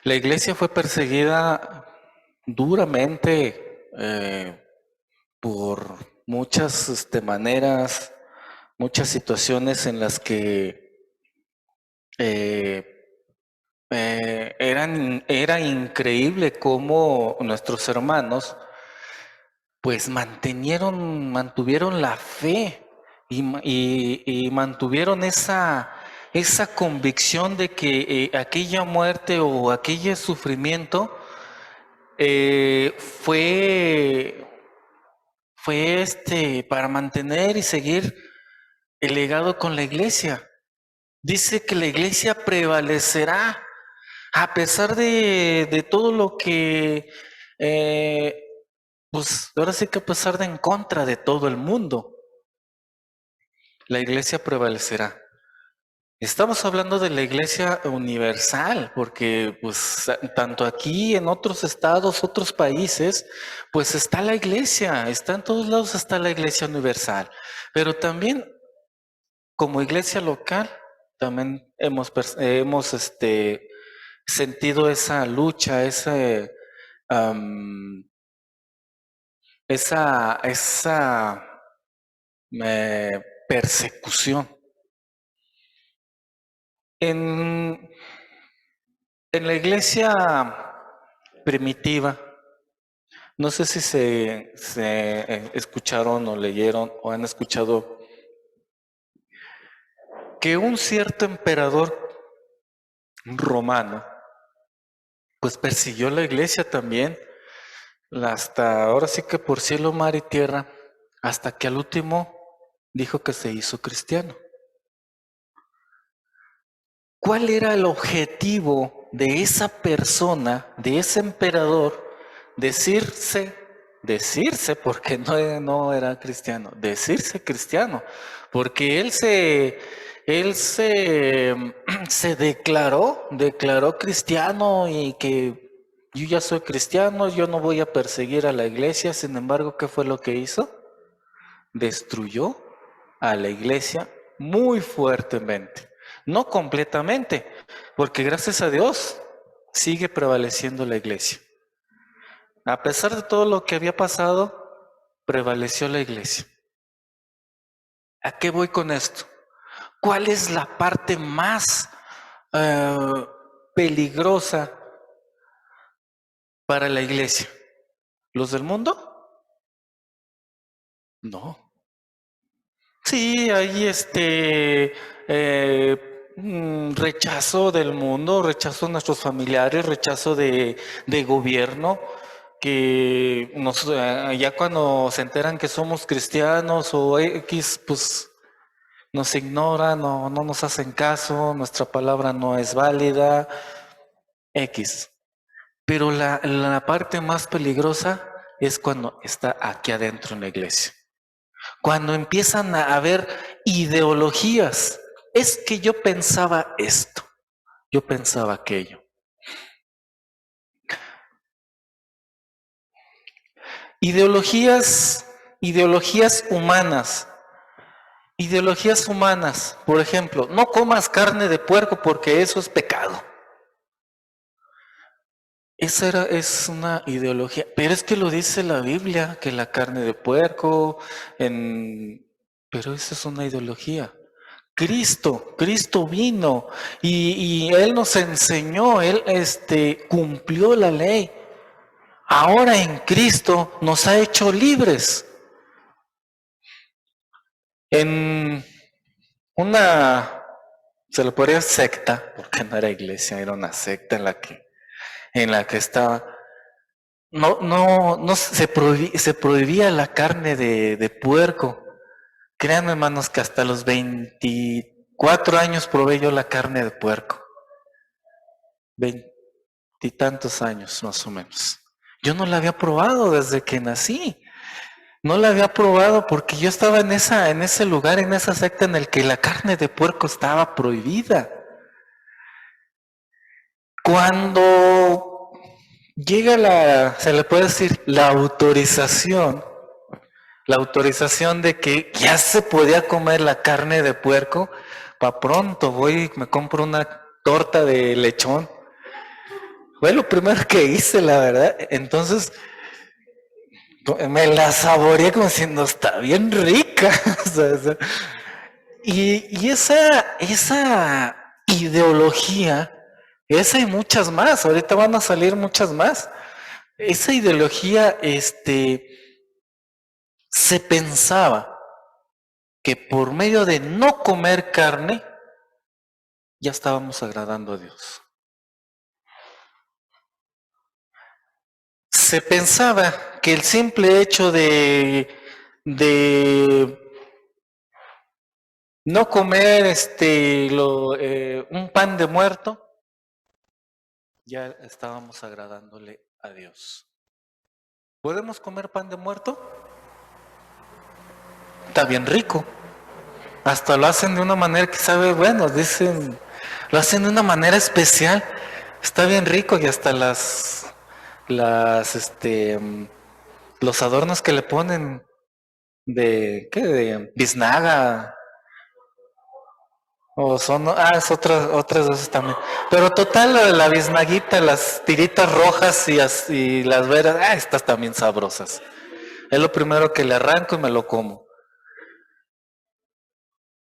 La iglesia fue perseguida duramente por muchas maneras, muchas situaciones en las que eh, era increíble cómo nuestros hermanos pues mantuvieron la fe y mantuvieron esa convicción de que aquella muerte o aquel sufrimiento eh, fue, fue para mantener y seguir el legado con la iglesia. Dice que la iglesia prevalecerá a pesar de todo lo que, eh, pues ahora sí que a pesar de en contra de todo el mundo, la iglesia prevalecerá. Estamos hablando de la iglesia universal, porque pues tanto aquí, en otros estados, otros países, pues está la iglesia, está en todos lados está la iglesia universal. Pero también como iglesia local, también hemos sentido esa lucha, am, esa persecución. En, en la iglesia primitiva, no sé si se escucharon o leyeron o han escuchado que un cierto emperador romano, pues persiguió la iglesia también, hasta ahora sí que por cielo, mar y tierra, hasta que al último dijo que se hizo cristiano. ¿Cuál era el objetivo de esa persona, de ese emperador, decirse, porque no era cristiano, decirse cristiano? Porque se declaró cristiano y que yo ya soy cristiano, yo no voy a perseguir a la iglesia. Sin embargo, ¿qué fue lo que hizo? Destruyó a la iglesia muy fuertemente. No completamente, porque gracias a Dios sigue prevaleciendo la iglesia. A pesar de todo lo que había pasado, prevaleció la iglesia. ¿A qué voy con esto? ¿Cuál es la parte más peligrosa para la iglesia? ¿Los del mundo? No. Sí, hay rechazo del mundo, rechazo de nuestros familiares, rechazo de gobierno, que ya cuando se enteran que somos cristianos o X, pues nos ignoran o no nos hacen caso, nuestra palabra no es válida, X. Pero la parte más peligrosa es cuando está aquí adentro en la iglesia. Cuando empiezan a haber ideologías, es que yo pensaba esto, yo pensaba aquello. Ideologías humanas, por ejemplo, no comas carne de puerco porque eso es pecado. Es una ideología, pero es que lo dice la Biblia, que la carne de puerco, pero esa es una ideología. Cristo vino y Él nos enseñó, Él cumplió la ley. Ahora en Cristo nos ha hecho libres. En una, se lo podría secta, porque no era iglesia, era una secta en la que estaba. No se prohibía la carne de puerco. Créanme, hermanos, que hasta los 24 años probé yo la carne de puerco. 20 años más o menos. Yo no la había probado desde que nací. No la había probado porque yo estaba en ese lugar, en esa secta en el que la carne de puerco estaba prohibida. Cuando llega se le puede decir, la autorización de que ya se podía comer la carne de puerco, pa' pronto voy y me compro una torta de lechón. Fue lo primero que hice, la verdad. Entonces me la saboreé como diciendo, está bien rica. Y esa ideología, esa y muchas más, ahorita van a salir muchas más. Esa ideología, se pensaba que por medio de no comer carne, ya estábamos agradando a Dios. Se pensaba que el simple hecho de no comer un pan de muerto, ya estábamos agradándole a Dios. ¿Podemos comer pan de muerto? Está bien rico. Hasta lo hacen de una manera que sabe, bueno, dicen, lo hacen de una manera especial. Está bien rico y hasta los adornos que le ponen de biznaga, o son, es otras veces también. Pero total, la biznaguita, las tiritas rojas y las veras, estas también sabrosas. Es lo primero que le arranco y me lo como.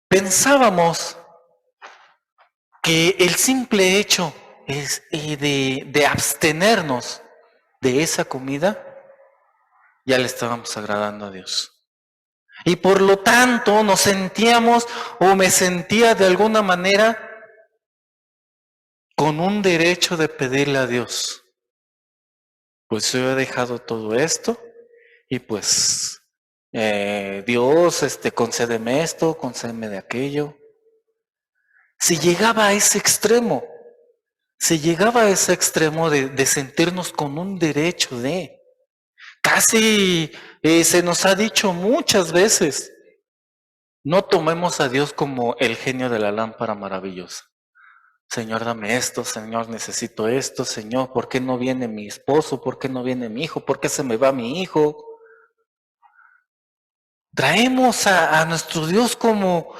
Pensábamos que el simple hecho de abstenernos de esa comida, ya le estábamos agradando a Dios. Y por lo tanto nos sentíamos, o me sentía de alguna manera, con un derecho de pedirle a Dios. Pues yo he dejado todo esto y pues Dios, concédeme esto, concédeme de aquello. Se llegaba a ese extremo, de sentirnos con un derecho de. Casi se nos ha dicho muchas veces, no tomemos a Dios como el genio de la lámpara maravillosa. Señor, dame esto, Señor, necesito esto, Señor, ¿por qué no viene mi esposo? ¿Por qué no viene mi hijo? ¿Por qué se me va mi hijo? Traemos a nuestro Dios como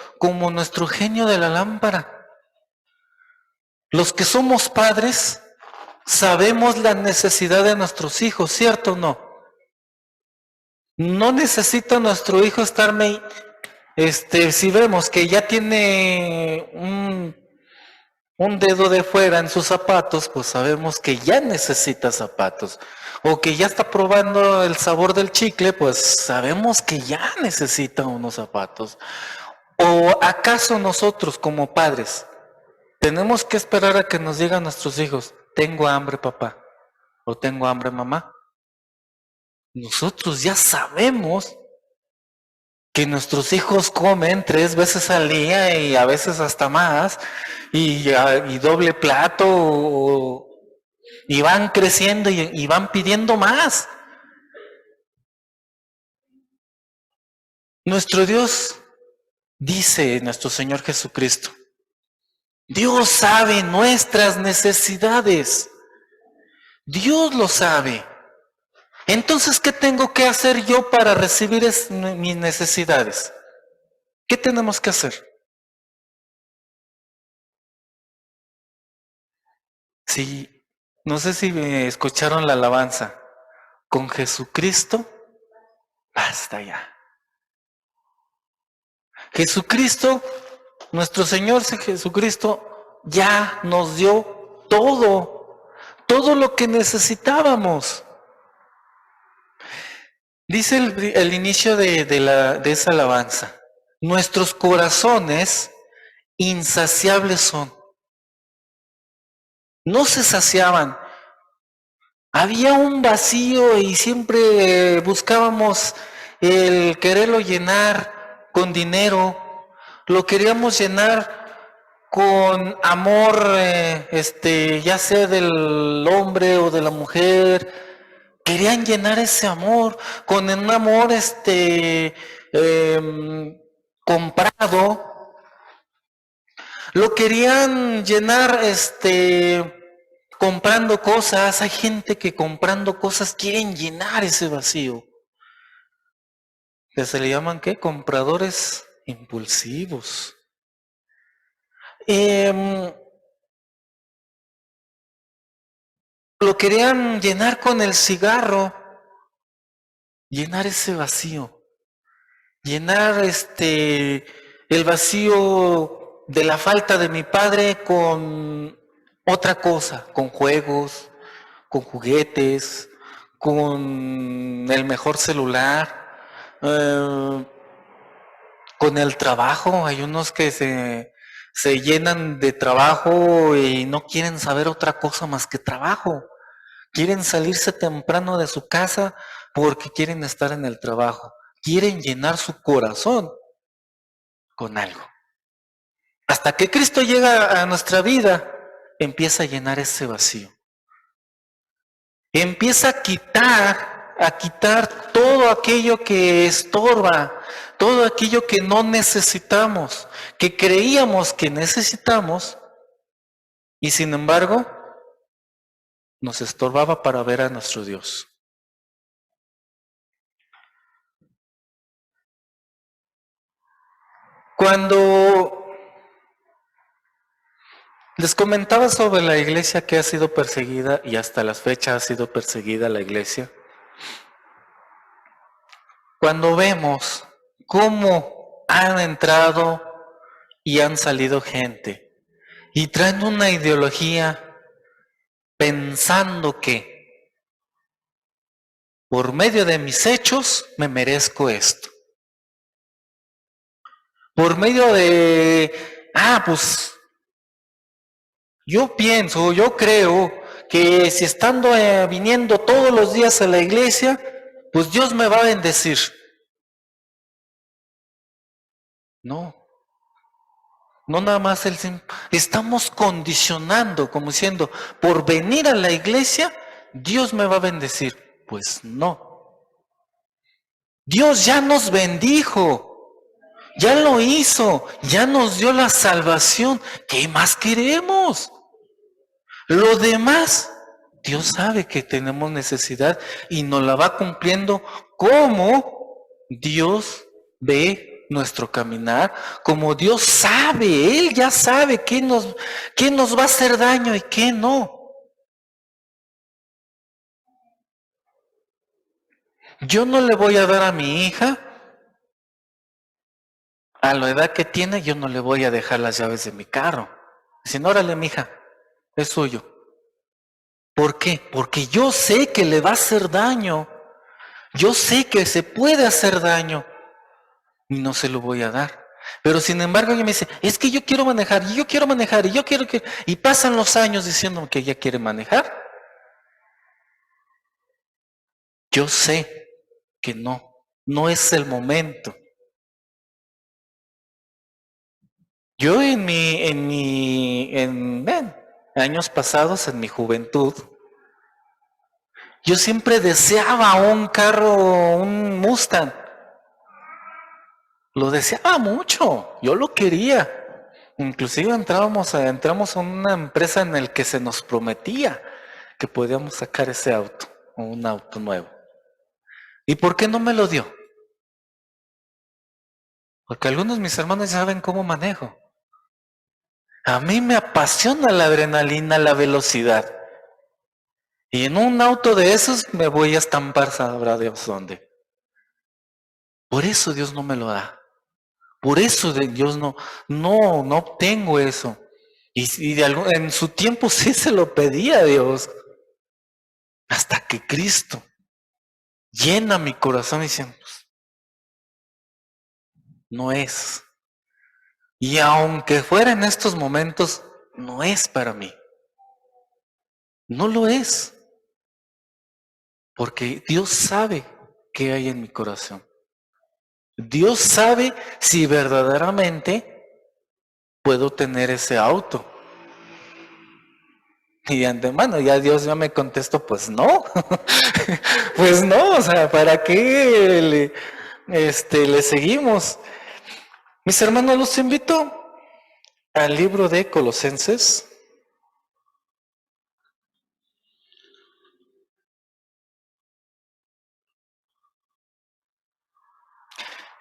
nuestro genio de la lámpara. Los que somos padres sabemos la necesidad de nuestros hijos, ¿cierto o no? No necesita nuestro hijo estarme, si vemos que ya tiene un dedo de fuera en sus zapatos, pues sabemos que ya necesita zapatos. O que ya está probando el sabor del chicle, pues sabemos que ya necesita unos zapatos. ¿O acaso nosotros como padres tenemos que esperar a que nos digan nuestros hijos, tengo hambre papá o tengo hambre mamá? Nosotros ya sabemos que nuestros hijos comen 3 veces al día y a veces hasta más, y doble plato, y van creciendo y van pidiendo más. Nuestro Dios, dice nuestro Señor Jesucristo, Dios sabe nuestras necesidades. Dios lo sabe. Entonces, ¿qué tengo que hacer yo para recibir mis necesidades? ¿Qué tenemos que hacer? Sí, no sé si me escucharon la alabanza. Con Jesucristo, basta ya. Jesucristo, nuestro Señor Jesucristo, ya nos dio todo lo que necesitábamos. Dice el inicio de esa alabanza, nuestros corazones insaciables son. No se saciaban. Había un vacío y siempre buscábamos el quererlo llenar con dinero. Lo queríamos llenar con amor, ya sea del hombre o de la mujer. Querían llenar ese amor con un amor, comprado. Lo querían llenar, comprando cosas. Hay gente que comprando cosas quieren llenar ese vacío. Que se le llaman, ¿qué? Compradores impulsivos. lo querían llenar con el cigarro, llenar ese vacío, llenar el vacío de la falta de mi padre con otra cosa, con juegos, con juguetes, con el mejor celular, con el trabajo. Hay unos que se llenan de trabajo y no quieren saber otra cosa más que trabajo. Quieren salirse temprano de su casa porque quieren estar en el trabajo. Quieren llenar su corazón con algo. Hasta que Cristo llega a nuestra vida, empieza a llenar ese vacío. Empieza a quitar todo aquello que estorba, todo aquello que no necesitamos, que creíamos que necesitamos y sin embargo nos estorbaba para ver a nuestro Dios. Cuando les comentaba sobre la iglesia que ha sido perseguida y hasta las fechas ha sido perseguida la iglesia, cuando vemos cómo han entrado y han salido gente y traen una ideología pensando que por medio de mis hechos me merezco esto. Por medio de, pues yo pienso, yo creo que si estando viniendo todos los días a la iglesia, pues Dios me va a bendecir. No, no nada más estamos condicionando, como diciendo, por venir a la iglesia, Dios me va a bendecir. Pues no. Dios ya nos bendijo, ya lo hizo, ya nos dio la salvación. ¿Qué más queremos? Lo demás, Dios sabe que tenemos necesidad y nos la va cumpliendo como Dios ve nuestro caminar, como Dios sabe, Él ya sabe qué nos va a hacer daño y qué no. Yo no le voy a dar a mi hija, a la edad que tiene, yo no le voy a dejar las llaves de mi carro. Dicen, órale, mi hija, es suyo. ¿Por qué? Porque yo sé que le va a hacer daño. Yo sé que se puede hacer daño y no se lo voy a dar. Pero sin embargo ella me dice, es que yo quiero manejar, y yo quiero manejar, y yo quiero que... Y pasan los años diciendo que ella quiere manejar. Yo sé que no es el momento. Yo en años pasados, en mi juventud, yo siempre deseaba un carro, un Mustang. Lo deseaba mucho, yo lo quería. Inclusive entramos a una empresa en la que se nos prometía que podíamos sacar ese auto, o un auto nuevo. ¿Y por qué no me lo dio? Porque algunos de mis hermanos ya saben cómo manejo. A mí me apasiona la adrenalina, la velocidad. Y en un auto de esos me voy a estampar, sabrá Dios dónde. Por eso Dios no me lo da. Por eso Dios no obtengo eso. Y en su tiempo sí se lo pedía a Dios. Hasta que Cristo llena mi corazón diciendo, no es. Y aunque fuera en estos momentos, no es para mí. No lo es. Porque Dios sabe qué hay en mi corazón. Dios sabe si verdaderamente puedo tener ese auto. Y de antemano ya Dios ya me contestó, pues no. Pues no, o sea, ¿para qué le seguimos? Mis hermanos, los invito al libro de Colosenses.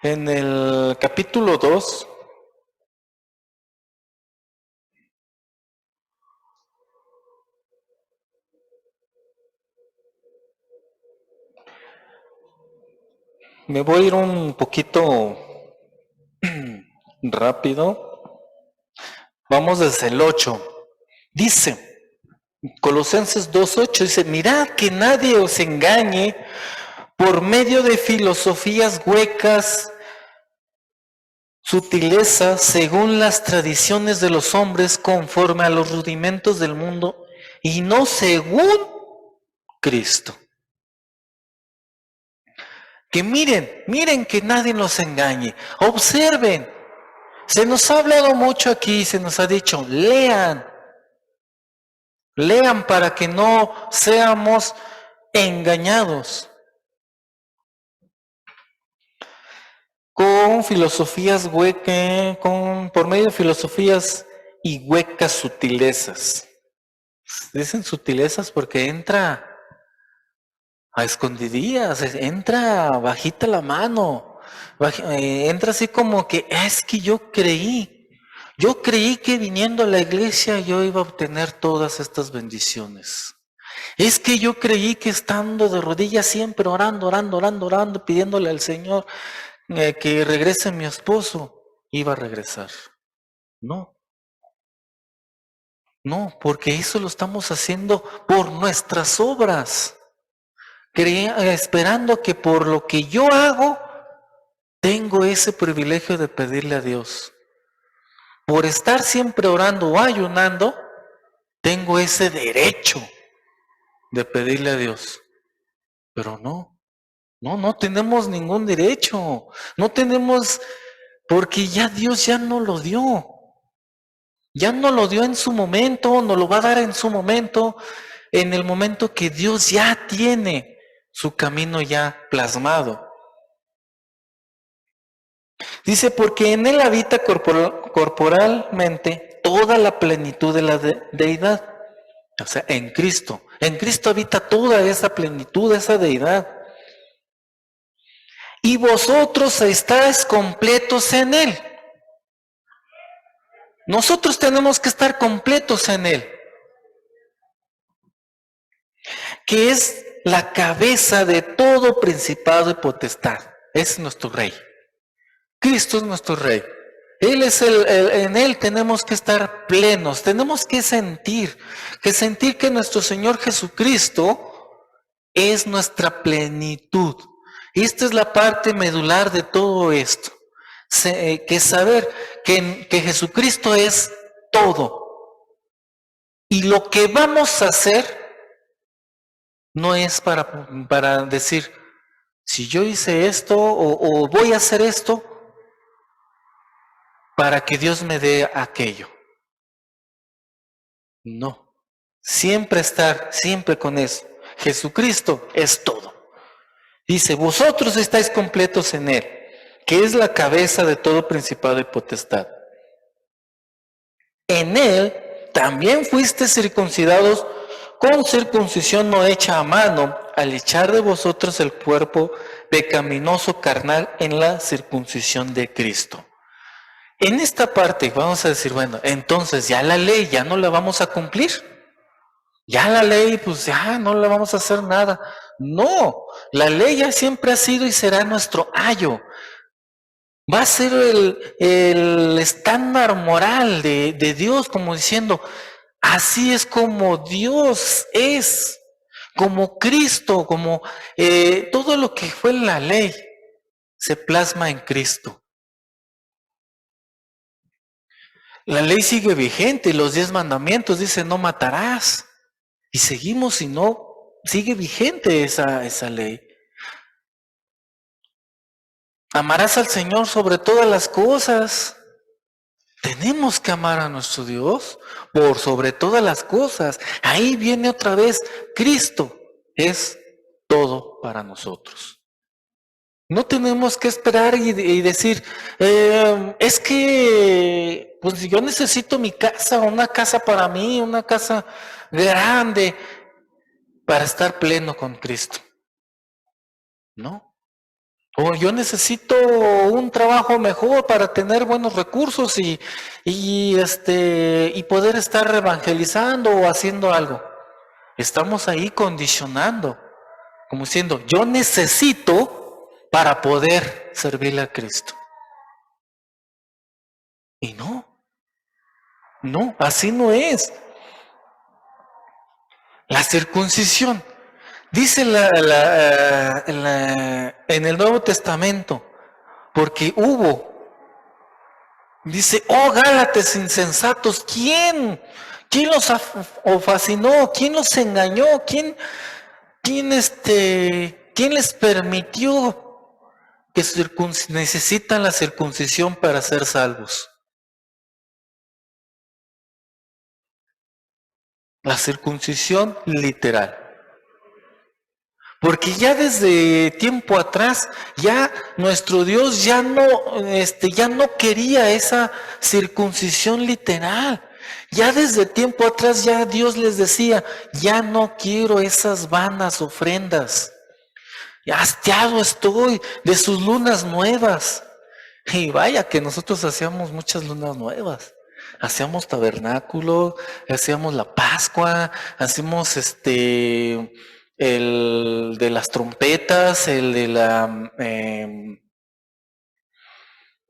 En el capítulo 2, Me voy a ir un poquito rápido. Vamos desde el 8. Dice, Colosenses 2:8, dice, mirad que nadie os engañe por medio de filosofías huecas, sutileza, según las tradiciones de los hombres, conforme a los rudimentos del mundo, y no según Cristo. Que miren que nadie nos engañe. Observen. Se nos ha hablado mucho aquí, se nos ha dicho, lean para que no seamos engañados con filosofías huecas, por medio de filosofías y huecas sutilezas. Dicen sutilezas porque entra a escondidillas, entra bajita la mano, entra así como que es que yo creí que viniendo a la iglesia yo iba a obtener todas estas bendiciones. Es que yo creí que estando de rodillas siempre orando, pidiéndole al Señor que regrese mi esposo, iba a regresar. No, porque eso lo estamos haciendo por nuestras obras, esperando que por lo que yo hago, tengo ese privilegio de pedirle a Dios. Por estar siempre orando o ayunando, tengo ese derecho de pedirle a Dios. Pero no tenemos ningún derecho. No tenemos, porque ya Dios ya no lo dio. Ya no lo dio en su momento, no lo va a dar en su momento, en el momento que Dios ya tiene su camino ya plasmado. Dice, porque en él habita corporalmente toda la plenitud de la deidad. O sea, en Cristo. En Cristo habita toda esa plenitud, esa deidad. Y vosotros estáis completos en él. Nosotros tenemos que estar completos en él, que es la cabeza de todo principado y potestad. Es nuestro rey. Cristo es nuestro rey. Él es en él tenemos que estar plenos, tenemos que sentir que nuestro Señor Jesucristo es nuestra plenitud. Esta es la parte medular de todo esto. Que saber que Jesucristo es todo. Y lo que vamos a hacer no es para decir, si yo hice esto o voy a hacer esto, para que Dios me dé aquello. No. Siempre con eso. Jesucristo es todo. Dice, vosotros estáis completos en él, que es la cabeza de todo principado y potestad. En él también fuiste circuncidados con circuncisión no hecha a mano, al echar de vosotros el cuerpo pecaminoso carnal en la circuncisión de Cristo. En esta parte vamos a decir, bueno, entonces ya la ley ya no la vamos a cumplir. Ya la ley, pues ya no le vamos a hacer nada. No, la ley ya siempre ha sido y será nuestro ayo. Va a ser el estándar moral de Dios, como diciendo, así es como Dios es, como Cristo, como todo lo que fue en la ley se plasma en Cristo. La ley sigue vigente, los 10 mandamientos dicen no matarás. Y seguimos y no, sigue vigente esa ley. Amarás al Señor sobre todas las cosas. Tenemos que amar a nuestro Dios por sobre todas las cosas. Ahí viene otra vez, Cristo es todo para nosotros. No tenemos que esperar y decir, es que pues yo necesito mi casa, una casa para mí, una casa grande para estar pleno con Cristo. No. O yo necesito un trabajo mejor para tener buenos recursos y poder estar evangelizando o haciendo algo. Estamos ahí condicionando, como diciendo, yo necesito para poder servirle a Cristo. Y no, así no es. La circuncisión, dice en el Nuevo Testamento, porque dice, oh Gálatas insensatos, ¿quién los fascinó? ¿Quién los engañó? ¿Quién les permitió que necesitan la circuncisión para ser salvos? La circuncisión literal. Porque ya desde tiempo atrás, ya nuestro Dios ya no quería esa circuncisión literal. Ya desde tiempo atrás ya Dios les decía, ya no quiero esas vanas ofrendas. Ya hastiado estoy de sus lunas nuevas. Y vaya que nosotros hacíamos muchas lunas nuevas. Hacíamos tabernáculo, hacíamos la Pascua, hacíamos el de las trompetas, el de la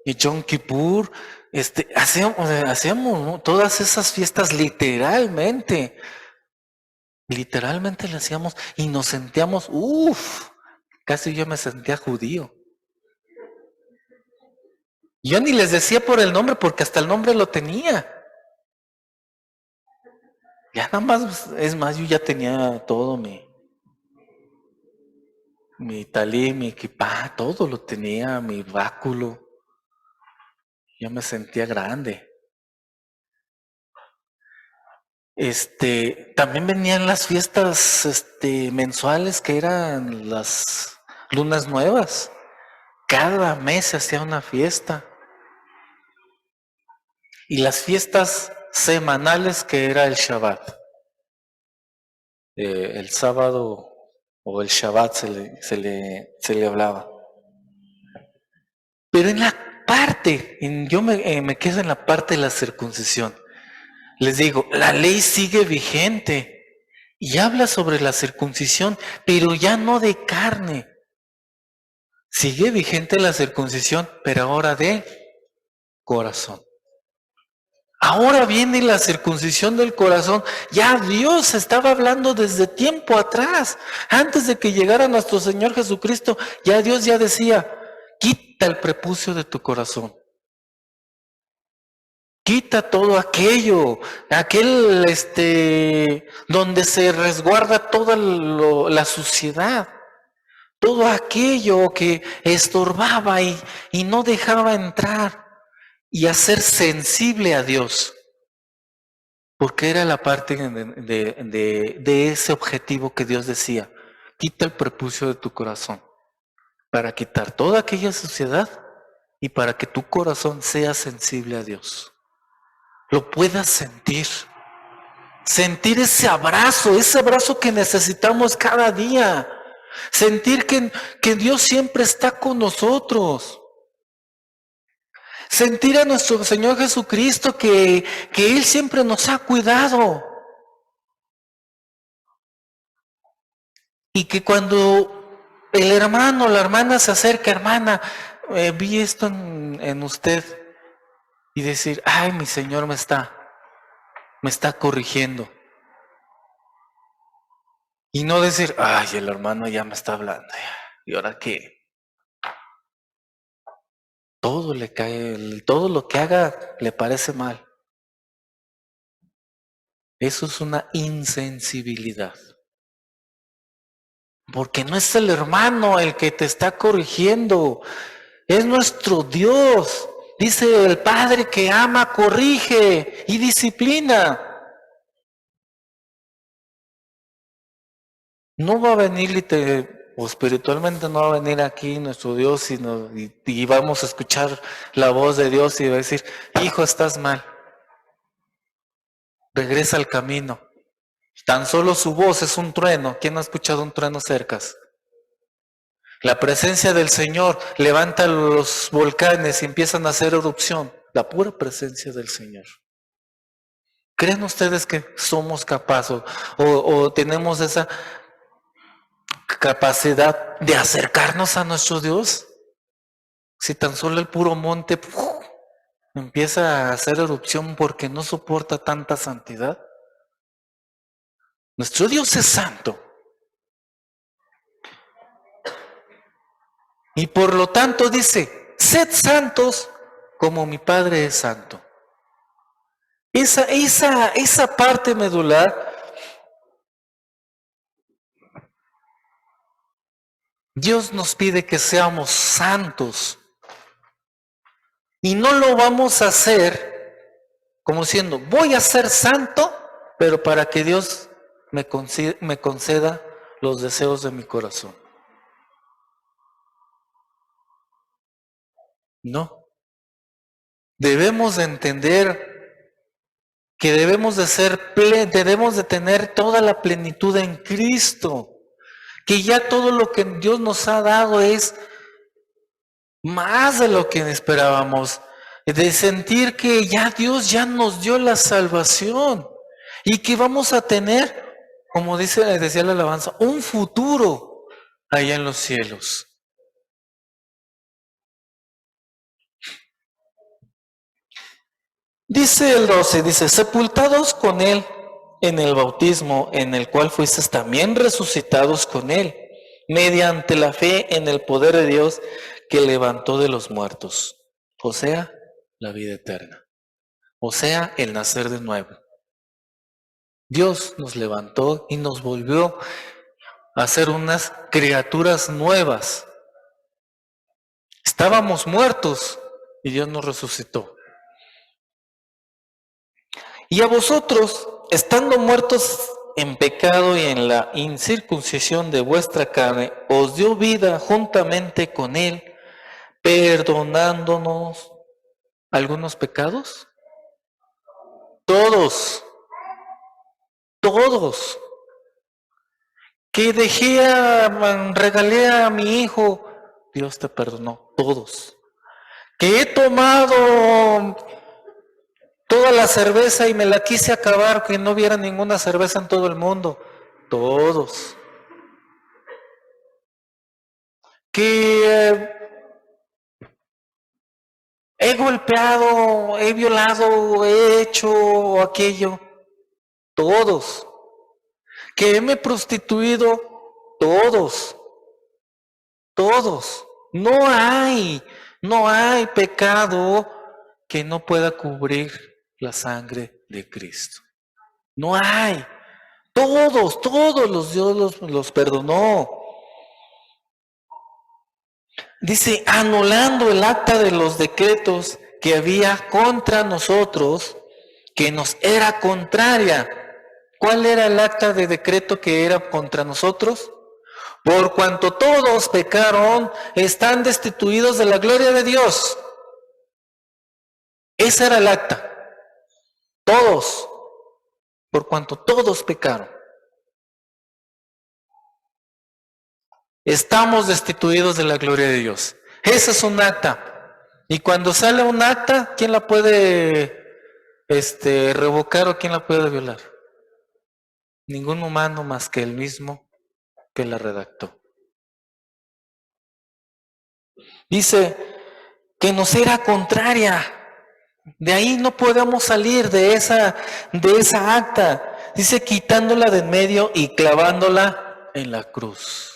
y Yom Kippur, hacíamos todas esas fiestas literalmente le hacíamos y nos sentíamos, casi yo me sentía judío. Yo ni les decía por el nombre porque hasta el nombre lo tenía. Ya nada más, es más, yo ya tenía todo mi talí, mi equipá, todo lo tenía, mi báculo. Yo me sentía grande. También venían las fiestas mensuales que eran las lunas nuevas. Cada mes se hacía una fiesta. Y las fiestas semanales que era el Shabbat. El sábado o el Shabbat se le hablaba. Pero en la parte, yo me quedo en la parte de la circuncisión. Les digo, la ley sigue vigente y habla sobre la circuncisión, pero ya no de carne. Sigue vigente la circuncisión, pero ahora de corazón. Ahora viene la circuncisión del corazón. Ya Dios estaba hablando desde tiempo atrás. Antes de que llegara nuestro Señor Jesucristo, ya Dios ya decía, quita el prepucio de tu corazón. Quita todo aquello, donde se resguarda toda la suciedad. Todo aquello que estorbaba y no dejaba entrar y hacer sensible a Dios. Porque era la parte de ese objetivo que Dios decía, quita el prepucio de tu corazón, para quitar toda aquella suciedad y para que tu corazón sea sensible a Dios. Lo puedas sentir. Sentir ese abrazo que necesitamos cada día. Sentir que Dios siempre está con nosotros. Sentir a nuestro Señor Jesucristo que Él siempre nos ha cuidado. Y que cuando el hermano o la hermana se acerca, hermana, vi esto en usted, y decir, ay, mi Señor me está corrigiendo. Y no decir, ay, el hermano ya me está hablando, ¿y ahora qué? Todo le cae, todo lo que haga le parece mal. Eso es una insensibilidad. Porque no es el hermano el que te está corrigiendo, es nuestro Dios. Dice el Padre que ama, corrige y disciplina. No va a venir o espiritualmente no va a venir aquí nuestro Dios y vamos a escuchar la voz de Dios y va a decir, hijo, estás mal. Regresa al camino. Tan solo su voz es un trueno. ¿Quién ha escuchado un trueno cerca? La presencia del Señor levanta los volcanes y empiezan a hacer erupción. La pura presencia del Señor. ¿Creen ustedes que somos capaces o tenemos esa capacidad de acercarnos a nuestro Dios. Si tan solo el puro monte empieza a hacer erupción porque no soporta tanta santidad. Nuestro Dios es santo. Y por lo tanto dice, sed santos como mi Padre es santo. Esa parte medular, Dios nos pide que seamos santos. Y no lo vamos a hacer como diciendo, voy a ser santo, pero para que Dios me conceda los deseos de mi corazón. No. Debemos de entender que debemos de tener toda la plenitud en Cristo, que ya todo lo que Dios nos ha dado es más de lo que esperábamos, de sentir que ya Dios ya nos dio la salvación y que vamos a tener, como decía la alabanza, un futuro allá en los cielos. Dice el 12, dice, sepultados con Él en el bautismo, en el cual fuisteis también resucitados con Él, mediante la fe en el poder de Dios que levantó de los muertos, o sea, la vida eterna, o sea, el nacer de nuevo. Dios nos levantó y nos volvió a ser unas criaturas nuevas. Estábamos muertos y Dios nos resucitó. Y a vosotros, estando muertos en pecado y en la incircuncisión de vuestra carne, os dio vida juntamente con Él, perdonándonos algunos pecados. Todos. Que regalé a mi hijo, Dios te perdonó. Todos. Que he tomado toda la cerveza y me la quise acabar, que no hubiera ninguna cerveza en todo el mundo. Todos. Que he golpeado, he violado, he hecho aquello. Todos. Que me he prostituido. Todos. No hay pecado que no pueda cubrir la sangre de Cristo. No hay. Todos los Dios los perdonó. Dice, anulando el acta de los decretos que había contra nosotros, que nos era contraria. ¿Cuál era el acta de decreto que era contra nosotros? Por cuanto todos pecaron, están destituidos de la gloria de Dios. Esa era el acta. Todos. Por cuanto todos pecaron. Estamos destituidos de la gloria de Dios. Esa es un acta. Y cuando sale un acta, ¿quién la puede revocar o quién la puede violar? Ningún humano más que el mismo que la redactó. Dice que nos era contraria. De ahí no podemos salir de esa acta. Dice quitándola de en medio y clavándola en la cruz.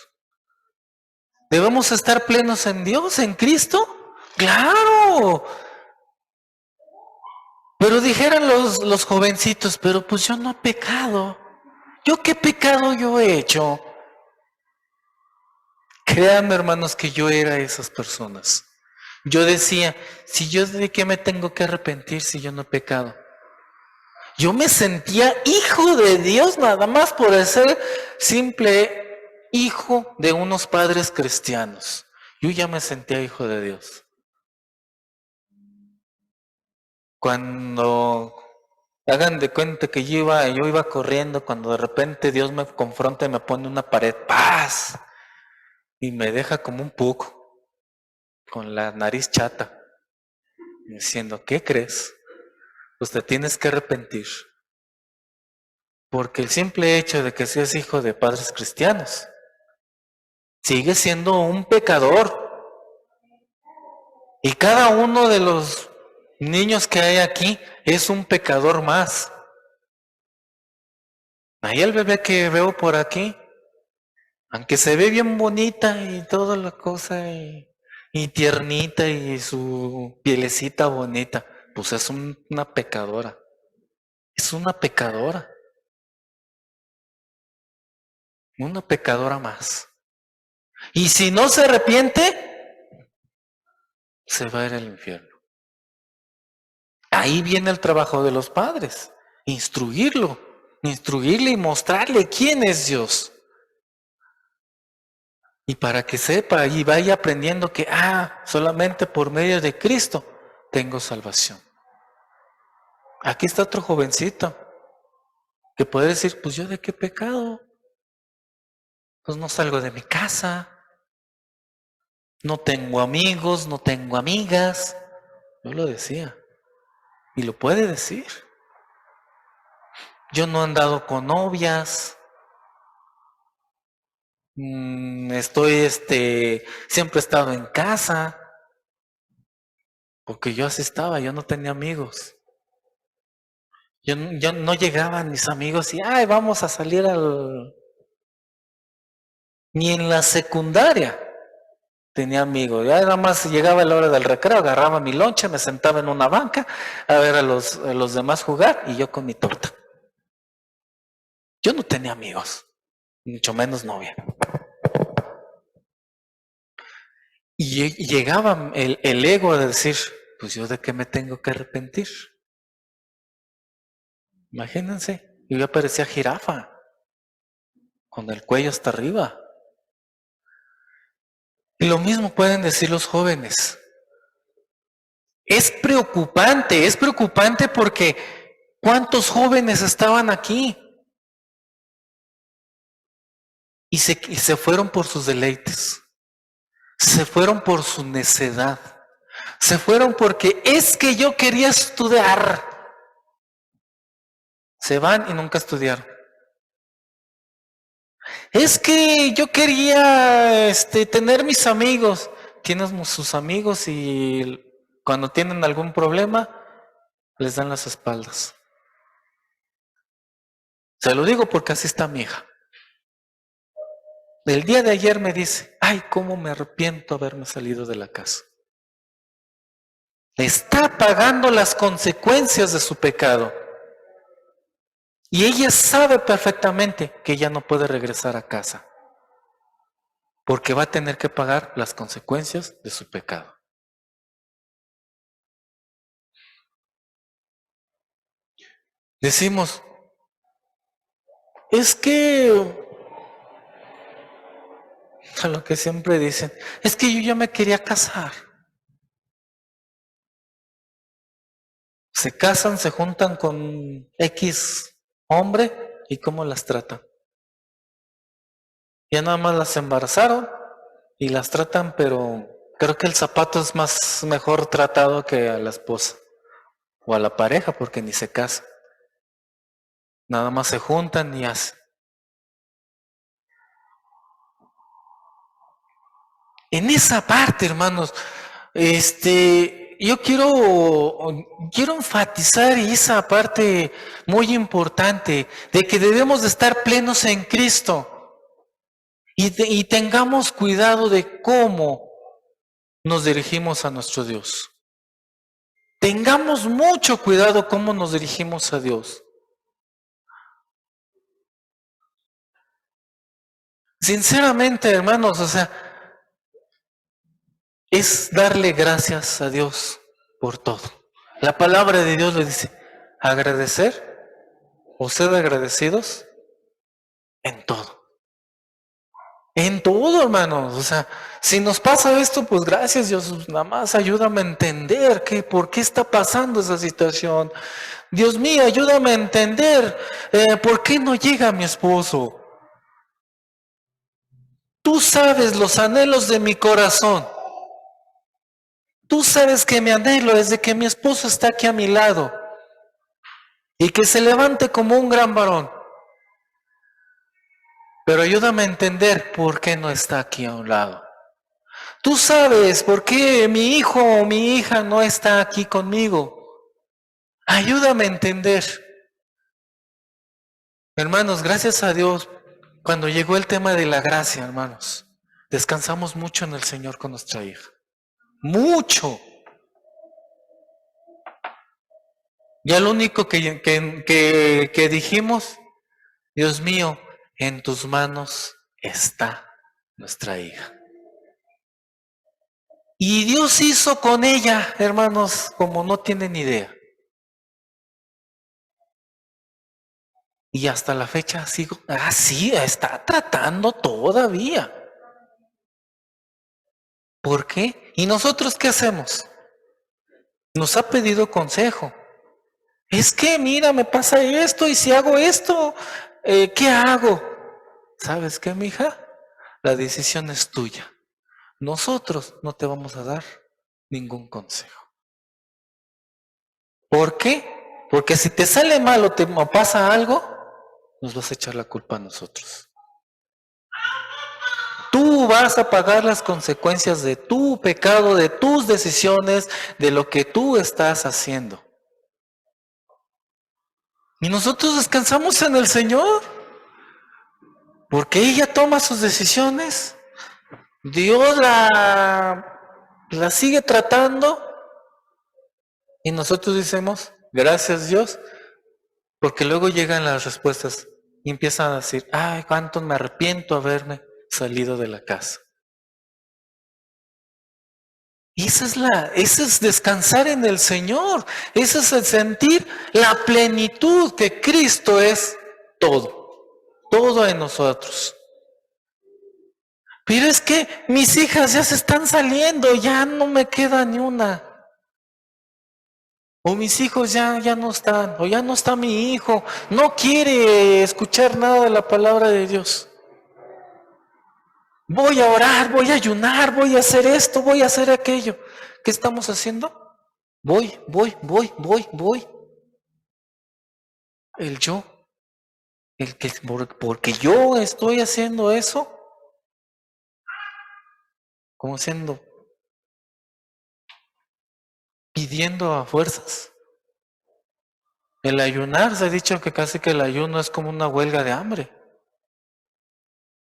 ¿Debemos estar plenos en Dios, en Cristo? ¡Claro! Pero dijeran los jovencitos, pero pues yo no he pecado. ¿Yo qué pecado yo he hecho? Créanme, hermanos, que yo era esas personas. Yo decía, si yo de qué me tengo que arrepentir si yo no he pecado. Yo me sentía hijo de Dios nada más por ser simple hijo de unos padres cristianos. Yo ya me sentía hijo de Dios. Cuando hagan de cuenta que yo iba corriendo, cuando de repente Dios me confronta y me pone una pared, ¡paz! Y me deja como un puco, con la nariz chata, diciendo, ¿qué crees? Pues te tienes que arrepentir. Porque el simple hecho de que seas hijo de padres cristianos sigue siendo un pecador. Y cada uno de los niños que hay aquí es un pecador más. Ahí el bebé que veo por aquí, aunque se ve bien bonita y toda la cosa y tiernita y su pielecita bonita, pues es una pecadora. Es una pecadora más. Y si no se arrepiente, se va a ir al infierno. Ahí viene el trabajo de los padres, instruirle y mostrarle quién es Dios. Y para que sepa y vaya aprendiendo que, solamente por medio de Cristo tengo salvación. Aquí está otro jovencito que puede decir, pues yo de qué pecado, pues no salgo de mi casa, no tengo amigos, no tengo amigas. Yo lo decía y lo puede decir. Yo no he andado con novias, siempre he estado en casa, porque yo así estaba, yo no tenía amigos. Yo no llegaban mis amigos y, vamos a salir Ni en la secundaria tenía amigos. Ya nada más llegaba la hora del recreo, agarraba mi lonche, me sentaba en una banca a ver a los demás jugar y yo con mi torta. Yo no tenía amigos, mucho menos novia. Y llegaba el ego de decir, pues yo de qué me tengo que arrepentir. Imagínense, yo parecía jirafa, con el cuello hasta arriba. Y lo mismo pueden decir los jóvenes. Es preocupante porque ¿cuántos jóvenes estaban aquí? Y se fueron por sus deleites, se fueron por su necedad, se fueron porque es que yo quería estudiar. Se van y nunca estudiaron. Es que yo quería tener mis amigos. Tienen sus amigos y cuando tienen algún problema les dan las espaldas. Se lo digo porque así está mi hija. El día de ayer me dice, cómo me arrepiento de haberme salido de la casa. Está pagando las consecuencias de su pecado. Y ella sabe perfectamente que ella no puede regresar a casa, porque va a tener que pagar las consecuencias de su pecado. Decimos, es que, a lo que siempre dicen, es que yo ya me quería casar. Se casan, se juntan con X hombre y cómo las tratan. Ya nada más las embarazaron y las tratan, pero creo que el zapato es mejor tratado que a la esposa o a la pareja, porque ni se casa. Nada más se juntan y hacen. En esa parte, hermanos, yo quiero enfatizar esa parte muy importante de que debemos de estar plenos en Cristo y tengamos cuidado de cómo nos dirigimos a nuestro Dios. Tengamos mucho cuidado cómo nos dirigimos a Dios. Sinceramente, hermanos, es darle gracias a Dios por todo. La palabra de Dios le dice, agradecer o ser agradecidos en todo. En todo, hermanos. Si nos pasa esto, pues gracias Dios, nada más ayúdame a entender por qué está pasando esa situación. Dios mío, ayúdame a entender por qué no llega mi esposo. Tú sabes los anhelos de mi corazón. Tú sabes que mi anhelo es de que mi esposo está aquí a mi lado y que se levante como un gran varón. pero ayúdame a entender por qué no está aquí a un lado. Tú sabes por qué mi hijo o mi hija no está aquí conmigo. Ayúdame a entender. Hermanos, gracias a Dios, cuando llegó el tema de la gracia, hermanos, descansamos mucho en el Señor con nuestra hija. Mucho. Ya lo único que dijimos, Dios mío, en tus manos está nuestra hija. Y Dios hizo con ella, hermanos, como no tienen idea. Y hasta la fecha sigo, sí, está tratando todavía. ¿Por qué? ¿Y nosotros qué hacemos? Nos ha pedido consejo. Es que, mira, me pasa esto y si hago esto, ¿qué hago? ¿Sabes qué, mija? La decisión es tuya. Nosotros no te vamos a dar ningún consejo. ¿Por qué? Porque si te sale mal o te pasa algo, nos vas a echar la culpa a nosotros. Tú vas a pagar las consecuencias de tu pecado, de tus decisiones, de lo que tú estás haciendo. Y nosotros descansamos en el Señor, porque ella toma sus decisiones. Dios la sigue tratando y nosotros decimos, gracias Dios, porque luego llegan las respuestas y empiezan a decir, ay, cuánto me arrepiento haberme salido de la casa. Y ese es descansar en el Señor, ese es el sentir la plenitud que Cristo es todo en nosotros. Pero es que mis hijas ya se están saliendo, ya no me queda ni una. O mis hijos ya no están, o ya no está mi hijo, no quiere escuchar nada de la palabra de Dios. Voy a orar, voy a ayunar, voy a hacer esto, voy a hacer aquello. ¿Qué estamos haciendo? Voy. El yo, el que porque yo estoy haciendo eso, como siendo, pidiendo a fuerzas. El ayunar, se ha dicho que casi que el ayuno es como una huelga de hambre.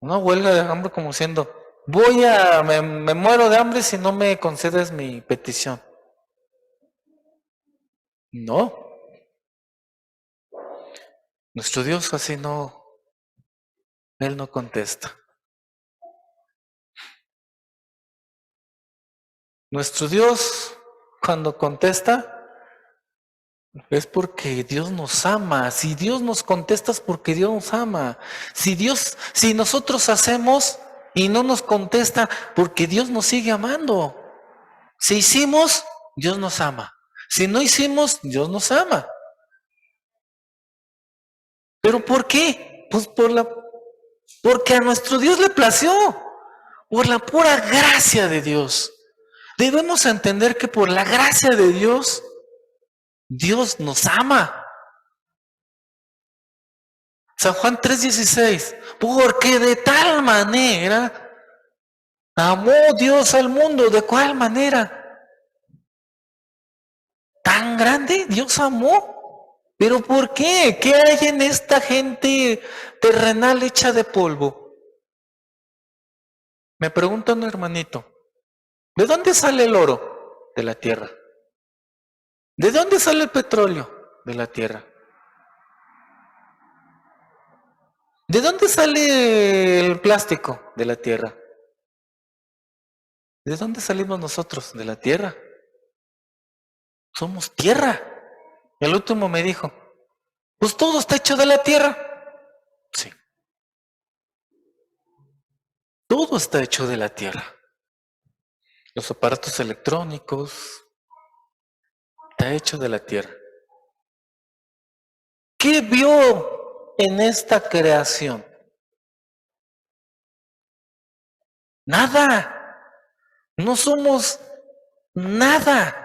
Una huelga de hambre como siendo, me muero de hambre si no me concedes mi petición. No. Nuestro Dios así no, Él no contesta. Nuestro Dios, cuando contesta, es porque Dios nos ama. Si Dios nos contesta es porque Dios nos ama. Si nosotros hacemos y no nos contesta, porque Dios nos sigue amando. Si hicimos, Dios nos ama. Si no hicimos, Dios nos ama. ¿Pero por qué? Pues porque a nuestro Dios le plació. Por la pura gracia de Dios. Debemos entender que por la gracia de Dios, Dios nos ama. San Juan 3:16, porque de tal manera amó Dios al mundo. ¿De cuál manera? ¿Tan grande Dios amó? ¿Pero por qué? ¿Qué hay en esta gente terrenal hecha de polvo? Me pregunta un hermanito, ¿de dónde sale el oro? De la tierra. ¿De dónde sale el petróleo? De la tierra. ¿De dónde sale el plástico? De la tierra. ¿De dónde salimos nosotros? De la tierra. Somos tierra. El último me dijo, pues todo está hecho de la tierra. Sí. Todo está hecho de la tierra. Los aparatos electrónicos, está hecho de la tierra. ¿Qué vio en esta creación? Nada. No somos nada.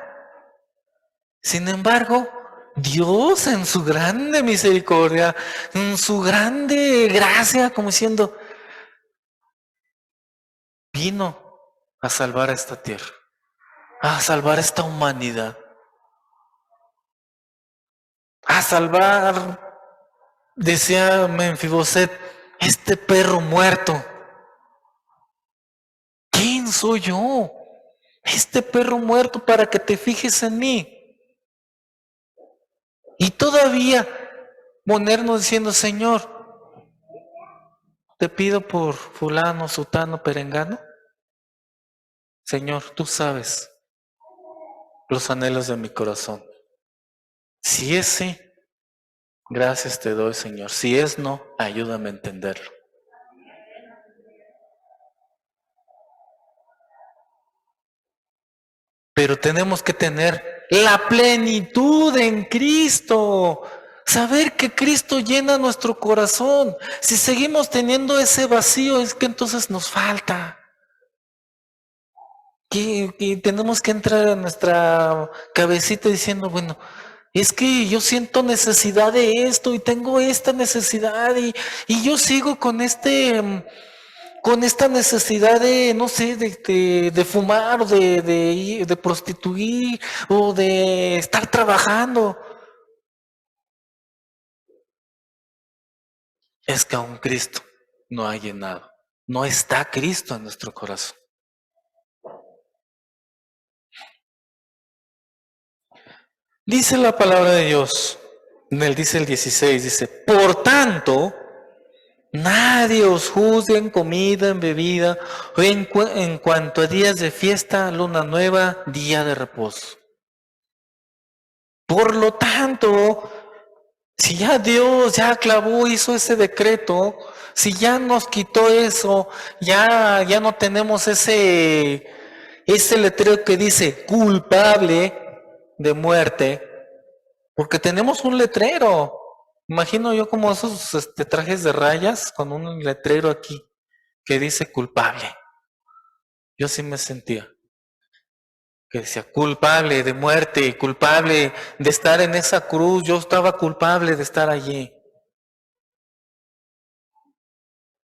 Sin embargo, Dios en su grande misericordia, en su grande gracia, como diciendo, vino a salvar a esta tierra, a salvar a esta humanidad, a salvar, decía Menfiboset, este perro muerto. ¿Quién soy yo? Este perro muerto para que te fijes en mí. Y todavía ponernos diciendo, Señor, te pido por fulano, sutano, perengano. Señor, tú sabes los anhelos de mi corazón. Si es sí, gracias te doy, Señor. Si es no, ayúdame a entenderlo. Pero tenemos que tener la plenitud en Cristo. Saber que Cristo llena nuestro corazón. Si seguimos teniendo ese vacío, es que entonces nos falta. Que tenemos que entrar a nuestra cabecita diciendo, bueno, es que yo siento necesidad de esto y tengo esta necesidad y yo sigo con con esta necesidad de, no sé, de fumar o de prostituir o de estar trabajando. Es que aún Cristo no ha llenado. No está Cristo en nuestro corazón. Dice la palabra de Dios, dice el 16, dice, por tanto, nadie os juzgue en comida, en bebida, o en cuanto a días de fiesta, luna nueva, día de reposo. Por lo tanto, si ya Dios ya clavó, hizo ese decreto, si ya nos quitó eso, ya no tenemos ese letrero que dice culpable de muerte, porque tenemos un letrero. Imagino yo como esos trajes de rayas con un letrero aquí que dice culpable. Yo sí me sentía que decía culpable de muerte, culpable de estar en esa cruz. Yo estaba culpable de estar allí.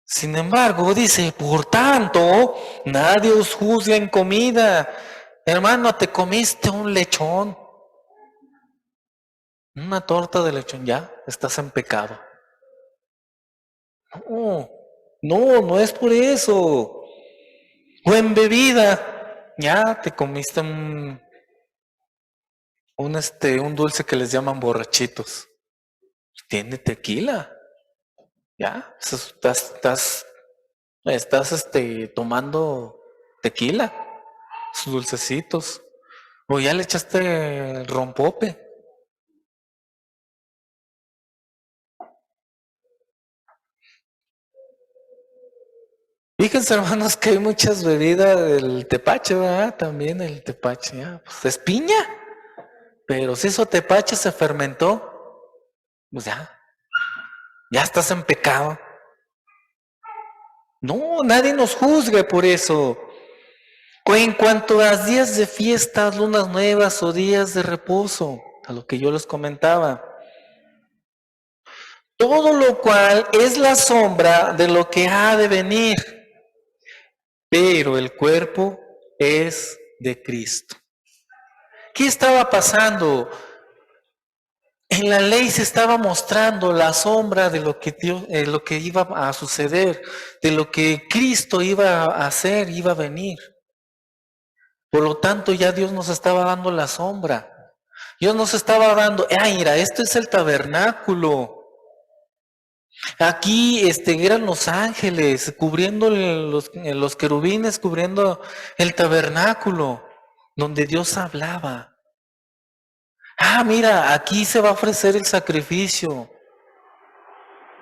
Sin embargo, dice, por tanto, nadie os juzga en comida. Hermano, te comiste un lechón, una torta de lechón, ya estás en pecado. No, no es por eso. O en bebida, ya te comiste un dulce que les llaman borrachitos. Tiene tequila, ya, estás tomando tequila, sus dulcecitos. O ya le echaste rompope. Fíjense, hermanos, que hay muchas bebidas del tepache, ¿verdad? También el tepache, ya, pues es piña. Pero si eso tepache se fermentó, pues ya estás en pecado. No, nadie nos juzgue por eso. O en cuanto a días de fiestas, lunas nuevas o días de reposo, a lo que yo les comentaba. Todo lo cual es la sombra de lo que ha de venir, pero el cuerpo es de Cristo. ¿Qué estaba pasando? En la ley se estaba mostrando la sombra de lo que Dios, lo que iba a suceder, de lo que Cristo iba a hacer, iba a venir. Por lo tanto, ya Dios nos estaba dando la sombra. Dios nos estaba dando, mira, esto es el tabernáculo. Aquí eran los ángeles cubriendo los querubines, cubriendo el tabernáculo, donde Dios hablaba. Mira, aquí se va a ofrecer el sacrificio.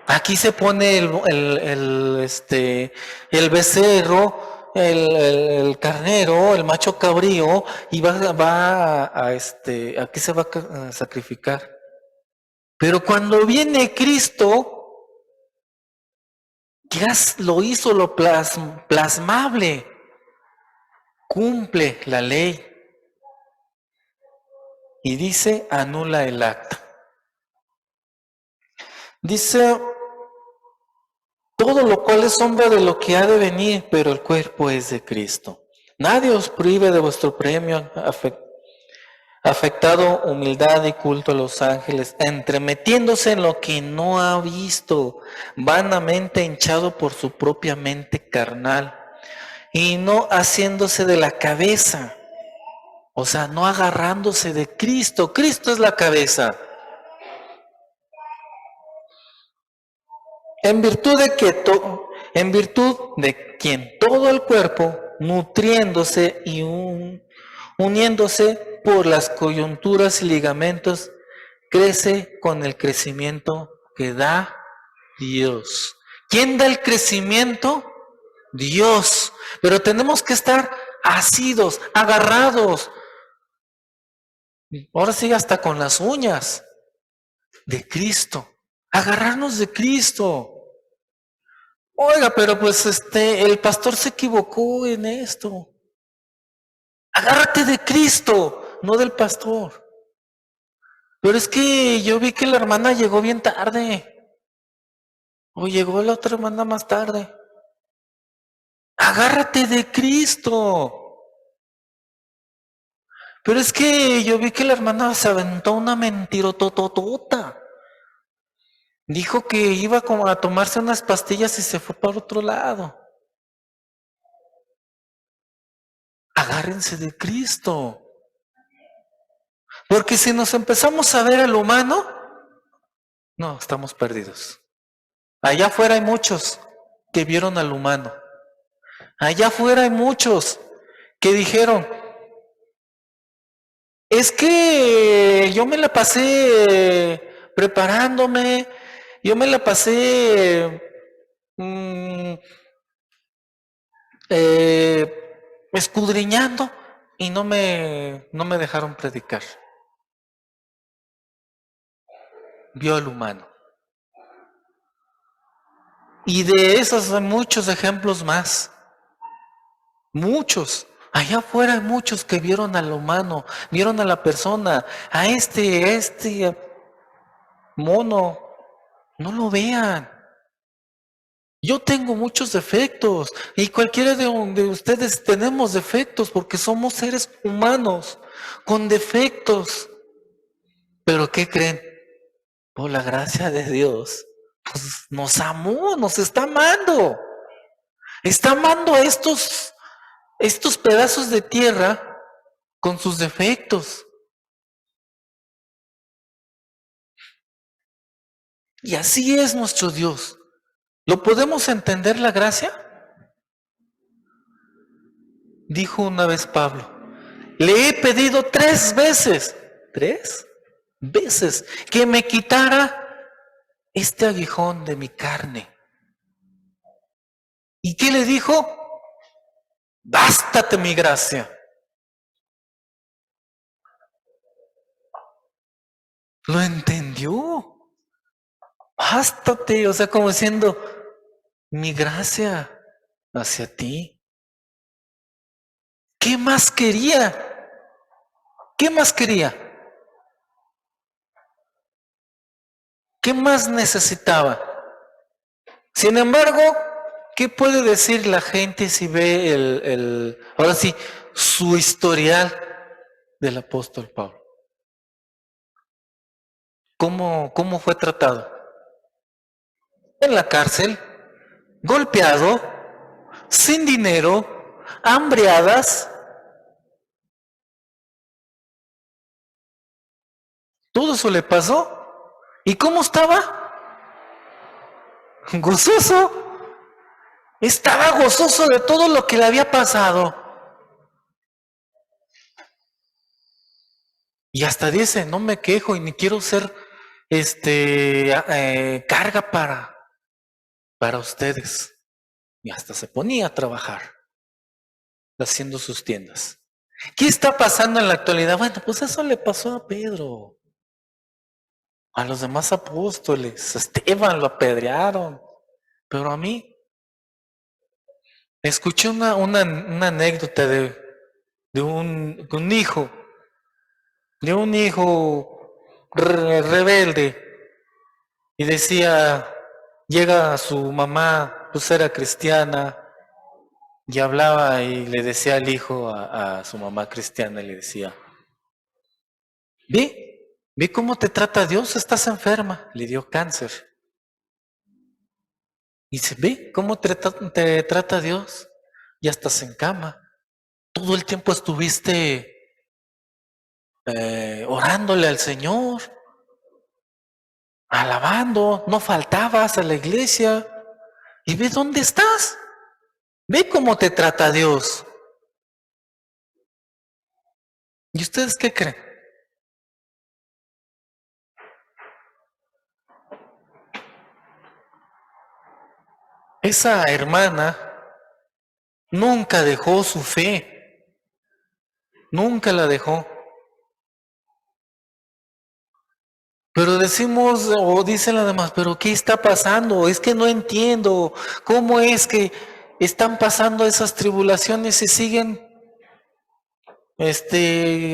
Aquí se pone el becerro, el carnero, el macho cabrío, y aquí se va a sacrificar. Pero cuando viene Cristo, ya lo hizo lo plasmable, cumple la ley. y dice, anula el acta. Dice, todo lo cual es sombra de lo que ha de venir, pero el cuerpo es de Cristo. Nadie os prive de vuestro premio afectado humildad y culto a los ángeles, entremetiéndose en lo que no ha visto, vanamente hinchado por su propia mente carnal, y no haciéndose de la cabeza, o sea, no agarrándose de Cristo. Cristo es la cabeza. En virtud de quien todo el cuerpo, nutriéndose y uniéndose por las coyunturas y ligamentos, crece con el crecimiento que da Dios. ¿Quién da el crecimiento? Dios. Pero tenemos que estar asidos, agarrados. Ahora sí, hasta con las uñas de Cristo. Agarrarnos de Cristo. Oiga, pero pues el pastor se equivocó en esto. Agárrate de Cristo, no del pastor. Pero es que yo vi que la hermana llegó bien tarde. O llegó la otra hermana más tarde. Agárrate de Cristo. Pero es que yo vi que la hermana se aventó una mentirotototota. Dijo que iba como a tomarse unas pastillas y se fue para otro lado. Agárrense de Cristo. Porque si nos empezamos a ver al humano, no, estamos perdidos. Allá afuera hay muchos que vieron al humano. Allá afuera hay muchos que dijeron, es que yo me la pasé preparándome, yo me la pasé escudriñando y no me dejaron predicar. Vio al humano. Y de esos hay muchos ejemplos más. Muchos. Allá afuera hay muchos que vieron al humano, vieron a la persona, a este mono. No lo vean. Yo tengo muchos defectos y cualquiera de ustedes tenemos defectos porque somos seres humanos con defectos. Pero ¿qué creen? Por la gracia de Dios, pues nos amó, nos está amando. Está amando a estos pedazos de tierra con sus defectos. Y así es nuestro Dios. ¿Lo podemos entender la gracia? Dijo una vez Pablo, le he pedido 3 veces, 3 veces, que me quitara este aguijón de mi carne. ¿Y qué le dijo? Bástate mi gracia. Lo entendió. Bástate, o sea, como diciendo, mi gracia hacia ti. ¿Qué más quería? ¿Qué más quería? ¿Qué más necesitaba? Sin embargo, ¿qué puede decir la gente si ve ahora sí, su historial del apóstol Pablo? ¿Cómo fue tratado? En la cárcel, golpeado, sin dinero, hambriadas. Todo eso le pasó. ¿Y cómo estaba? Gozoso. Estaba gozoso de todo lo que le había pasado. Y hasta dice, no me quejo y ni quiero ser carga para ustedes. Y hasta se ponía a trabajar haciendo sus tiendas. ¿Qué está pasando en la actualidad? Bueno, pues eso le pasó a Pedro, a los demás apóstoles, a Esteban lo apedrearon, pero a mí escuché una anécdota de un hijo de un hijo rebelde y decía, llega su mamá, pues era cristiana, y hablaba y le decía al hijo, a su mamá cristiana, y le decía, ve cómo te trata Dios, estás enferma, le dio cáncer. Y dice, ve cómo te trata Dios, ya estás en cama. Todo el tiempo estuviste orándole al Señor, alabando, no faltabas a la iglesia. Y ve dónde estás, ve cómo te trata Dios. ¿Y ustedes qué creen? Esa hermana nunca dejó su fe, nunca la dejó. Pero decimos, o dicen las demás, pero ¿qué está pasando? Es que no entiendo cómo es que están pasando esas tribulaciones y siguen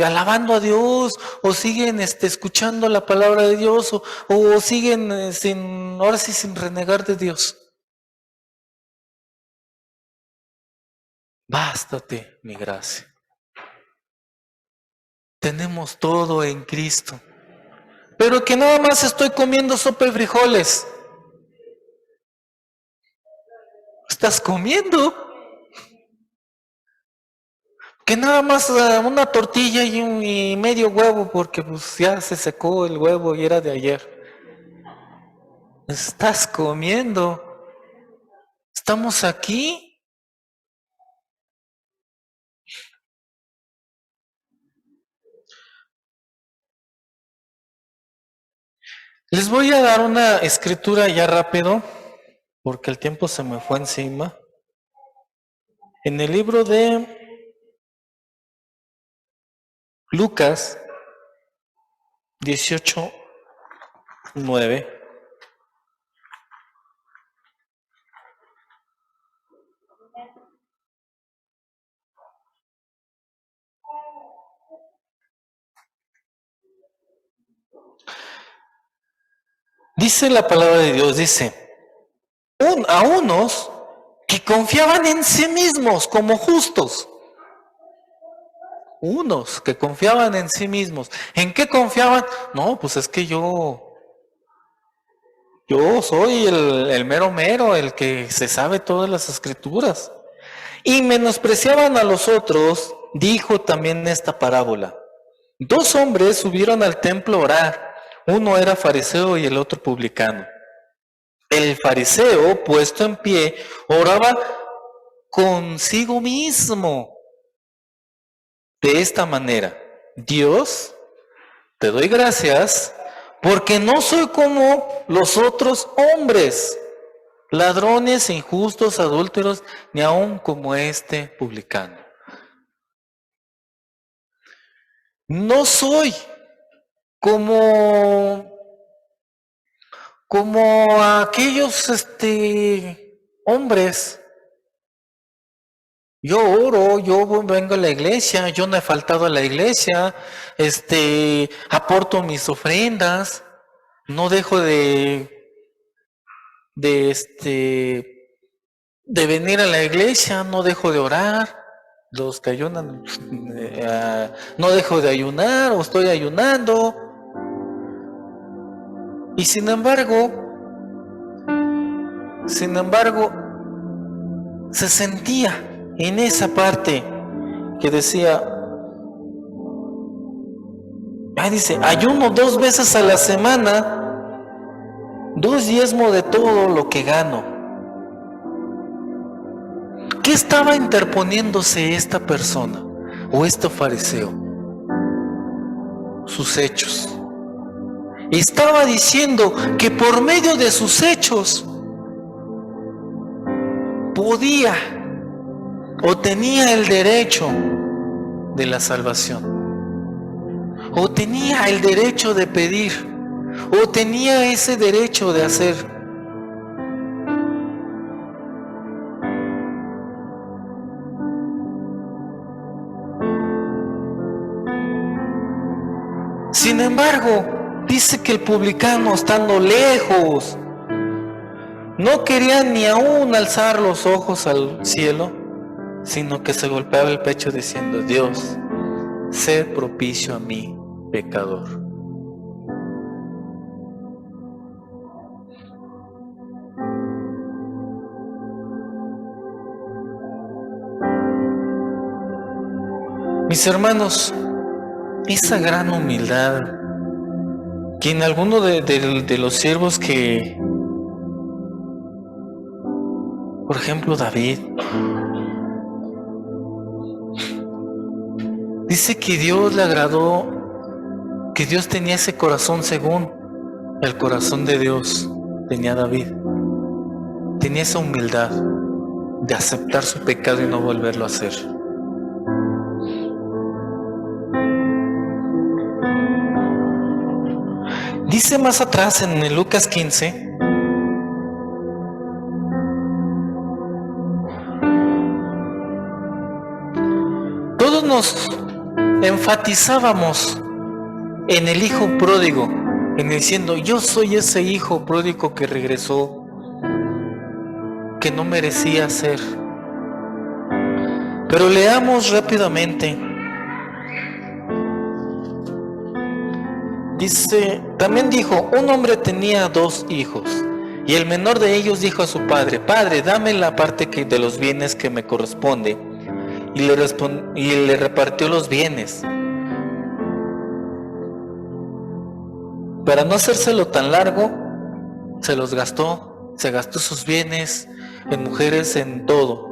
alabando a Dios, o siguen escuchando la palabra de Dios, o siguen ahora sí sin renegar de Dios. Bástate mi gracia. Tenemos todo en Cristo. Pero que nada más estoy comiendo sopa y frijoles. ¿Estás comiendo? Que nada más una tortilla y medio huevo, porque pues ya se secó el huevo y era de ayer. ¿Estás comiendo? ¿Estamos aquí? Les voy a dar una escritura ya rápido, porque el tiempo se me fue encima. En el libro de Lucas 18:9. Dice la palabra de Dios, dice, a unos que confiaban en sí mismos como justos. Unos que confiaban en sí mismos. ¿En qué confiaban? No, pues es que yo soy el mero mero, el que se sabe todas las escrituras. Y menospreciaban a los otros, dijo también esta parábola. Dos hombres subieron al templo a orar. Uno era fariseo y el otro publicano. El fariseo, puesto en pie, oraba consigo mismo de esta manera. Dios, te doy gracias porque no soy como los otros hombres, ladrones, injustos, adúlteros, ni aun como este publicano. No soy como, como aquellos hombres. Yo oro, yo vengo a la iglesia, yo no he faltado a la iglesia, aporto mis ofrendas, no dejo de de venir a la iglesia, no dejo de orar. Los que ayunan, no dejo de ayunar o estoy ayunando. Y sin embargo, se sentía en esa parte que decía, dice, ayuno 2 veces a la semana, 2 diezmos de todo lo que gano. ¿Qué estaba interponiéndose esta persona o este fariseo? Sus hechos. Estaba diciendo que por medio de sus hechos podía o tenía el derecho de la salvación, o tenía el derecho de pedir, o tenía ese derecho de hacer. Sin embargo, dice que el publicano, estando lejos, no quería ni aún alzar los ojos al cielo, sino que se golpeaba el pecho diciendo: Dios, sé propicio a mí, pecador. Mis hermanos, esa gran humildad que en alguno de los siervos que, por ejemplo, David, dice que Dios le agradó, que Dios tenía ese corazón según el corazón de Dios tenía David. Tenía esa humildad de aceptar su pecado y no volverlo a hacer. Dice más atrás en el Lucas 15, todos nos enfatizábamos en el hijo pródigo, en diciendo: yo soy ese hijo pródigo que regresó, que no merecía ser. Pero leamos rápidamente. Dice, también dijo: un hombre tenía 2 hijos, y el menor de ellos dijo a su padre: Padre, dame la parte de los bienes que me corresponde. Y le repartió los bienes. Para no hacérselo tan largo, se los gastó, se gastó sus bienes en mujeres, en todo.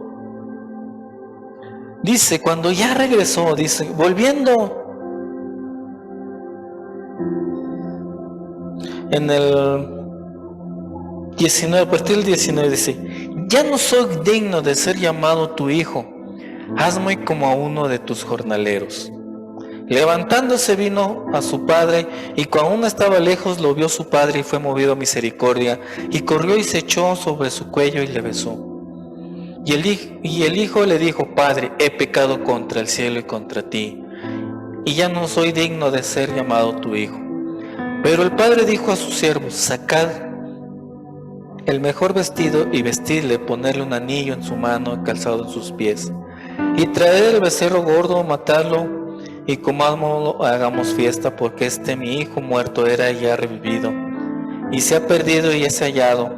Dice, cuando ya regresó, dice, volviendo en el 19, a partir del 19 dice: ya no soy digno de ser llamado tu hijo, hazme como a uno de tus jornaleros. Levantándose vino a su padre, y cuando aún estaba lejos lo vio su padre y fue movido a misericordia, y corrió y se echó sobre su cuello y le besó. Y el hijo le dijo: Padre, he pecado contra el cielo y contra ti, y ya no soy digno de ser llamado tu hijo. Pero el padre dijo a sus siervos: sacad el mejor vestido y vestidle, ponerle un anillo en su mano y calzado en sus pies, y traed el becerro gordo, matadlo, y comámoslo, hagamos fiesta, porque mi hijo muerto era y ha revivido, y se ha perdido y es hallado.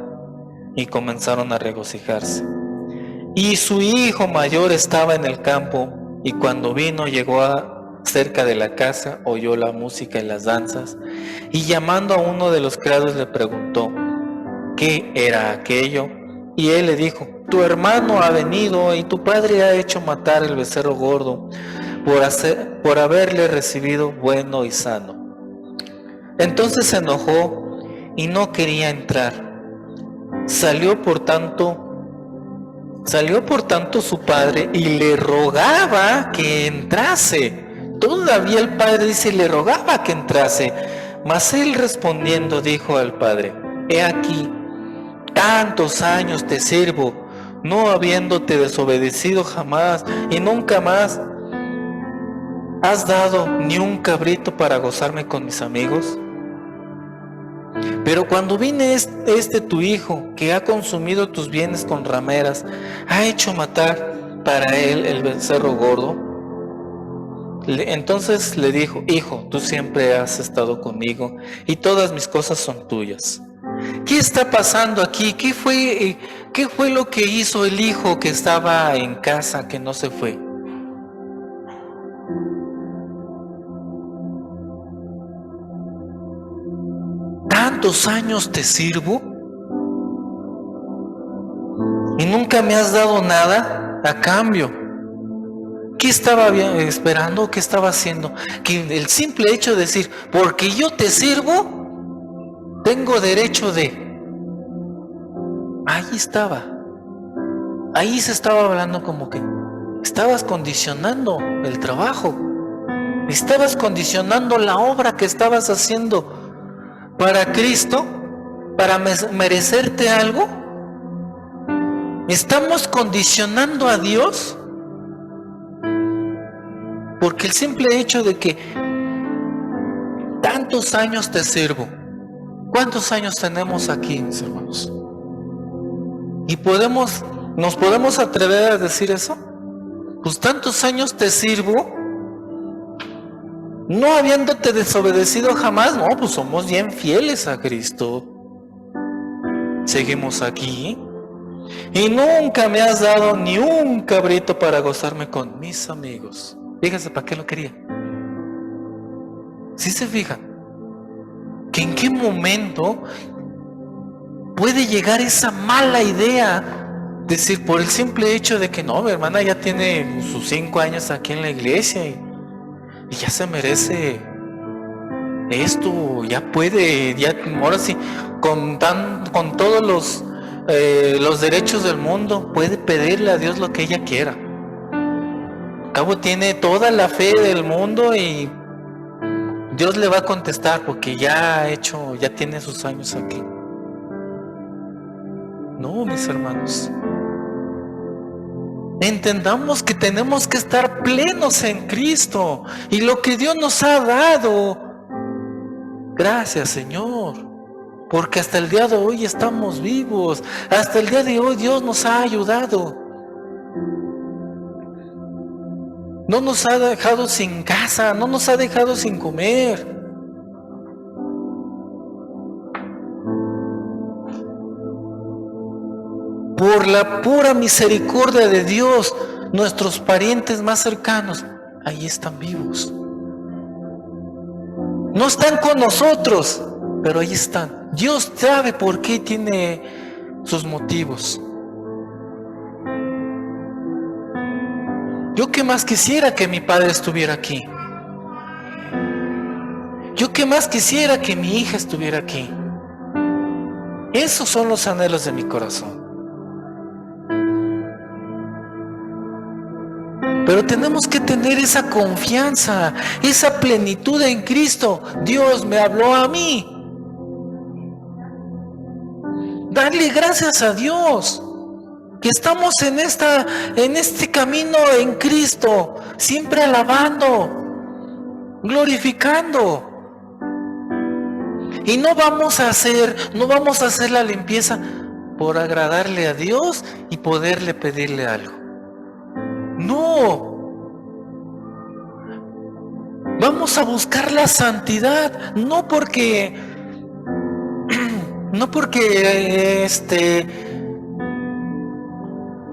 Y comenzaron a regocijarse. Y su hijo mayor estaba en el campo, y cuando vino llegó cerca de la casa, oyó la música y las danzas, y llamando a uno de los criados le preguntó qué era aquello, y él le dijo: tu hermano ha venido y tu padre ha hecho matar el becerro gordo por haberle recibido bueno y sano. Entonces se enojó y no quería entrar. Salió por tanto su padre y le rogaba que entrase. Todavía el padre dice, le rogaba que entrase. Mas él respondiendo dijo al padre: he aquí, tantos años te sirvo, no habiéndote desobedecido jamás, y nunca más has dado ni un cabrito para gozarme con mis amigos. Pero cuando vine tu hijo, que ha consumido tus bienes con rameras, ha hecho matar para él el becerro gordo. Entonces le dijo: hijo, tú siempre has estado conmigo y todas mis cosas son tuyas. ¿Qué está pasando aquí? ¿Qué fue lo que hizo el hijo que estaba en casa, que no se fue? ¿Tantos años te sirvo y nunca me has dado nada a cambio? ¿Qué estaba esperando? ¿Qué estaba haciendo? Que el simple hecho de decir, porque yo te sirvo, tengo derecho de... Ahí se estaba hablando como que estabas condicionando el trabajo, estabas condicionando la obra que estabas haciendo para Cristo, para merecerte algo. Estamos condicionando a Dios porque el simple hecho de que tantos años te sirvo. ¿Cuántos años tenemos aquí, mis hermanos? ¿Y nos podemos atrever a decir eso? Pues tantos años te sirvo, no habiéndote desobedecido jamás. No, pues somos bien fieles a Cristo. Seguimos aquí y nunca me has dado ni un cabrito para gozarme con mis amigos. Fíjense para qué lo quería. ¿Sí se fijan? ¿Que en qué momento puede llegar esa mala idea? Decir, por el simple hecho de que no, mi hermana ya tiene sus 5 años aquí en la iglesia y ya se merece esto, ya puede, ya ahora sí, con todos los derechos del mundo, puede pedirle a Dios lo que ella quiera. Al cabo tiene toda la fe del mundo y Dios le va a contestar porque ya tiene sus años aquí. No, mis hermanos. Entendamos que tenemos que estar plenos en Cristo y lo que Dios nos ha dado. Gracias, Señor, porque hasta el día de hoy estamos vivos. Hasta el día de hoy Dios nos ha ayudado. No nos ha dejado sin casa, no nos ha dejado sin comer. Por la pura misericordia de Dios, nuestros parientes más cercanos, ahí están vivos. No están con nosotros, pero ahí están. Dios sabe por qué, tiene sus motivos. Yo qué más quisiera que mi padre estuviera aquí. Yo qué más quisiera que mi hija estuviera aquí. Esos son los anhelos de mi corazón. Pero tenemos que tener esa confianza, esa plenitud en Cristo. Dios me habló a mí. Darle gracias a Dios que estamos en este camino en Cristo, siempre alabando, glorificando. Y no vamos a hacer la limpieza por agradarle a Dios y poderle pedirle algo. No. Vamos a buscar la santidad, no porque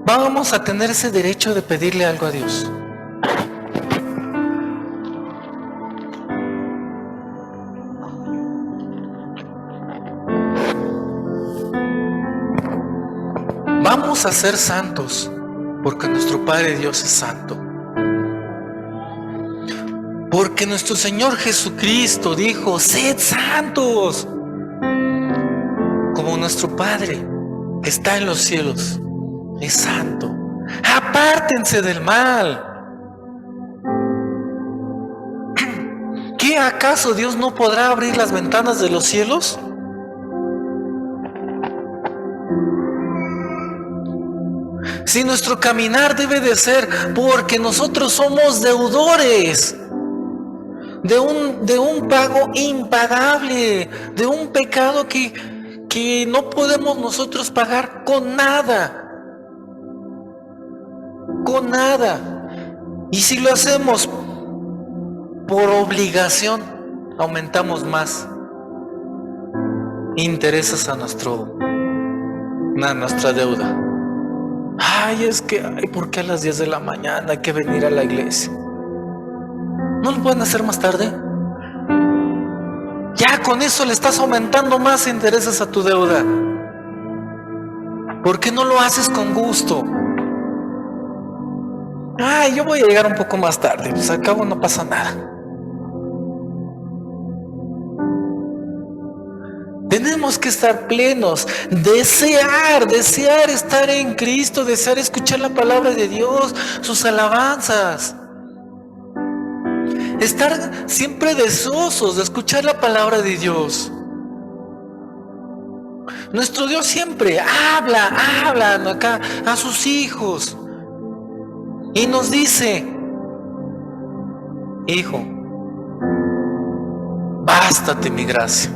vamos a tener ese derecho de pedirle algo a Dios. Vamos a ser santos porque nuestro Padre Dios es santo. Porque nuestro Señor Jesucristo dijo, sed santos, como nuestro Padre que está en los cielos es santo. Apártense del mal. ¿Qué acaso Dios no podrá abrir las ventanas de los cielos? Si nuestro caminar debe de ser porque nosotros somos deudores de un pago impagable, de un pecado que no podemos nosotros pagar con nada. Con nada. Y si lo hacemos por obligación, aumentamos más intereses a nuestra deuda. ¿Por qué a las 10 de la mañana hay que venir a la iglesia? ¿No lo pueden hacer más tarde? Ya con eso le estás aumentando más intereses a tu deuda. ¿Por qué no lo haces con gusto? Yo voy a llegar un poco más tarde, pues al cabo no pasa nada. Tenemos que estar plenos, desear estar en Cristo, desear escuchar la palabra de Dios, sus alabanzas. Estar siempre deseosos de escuchar la palabra de Dios. Nuestro Dios siempre habla acá a sus hijos y nos dice, hijo, bástate mi gracia,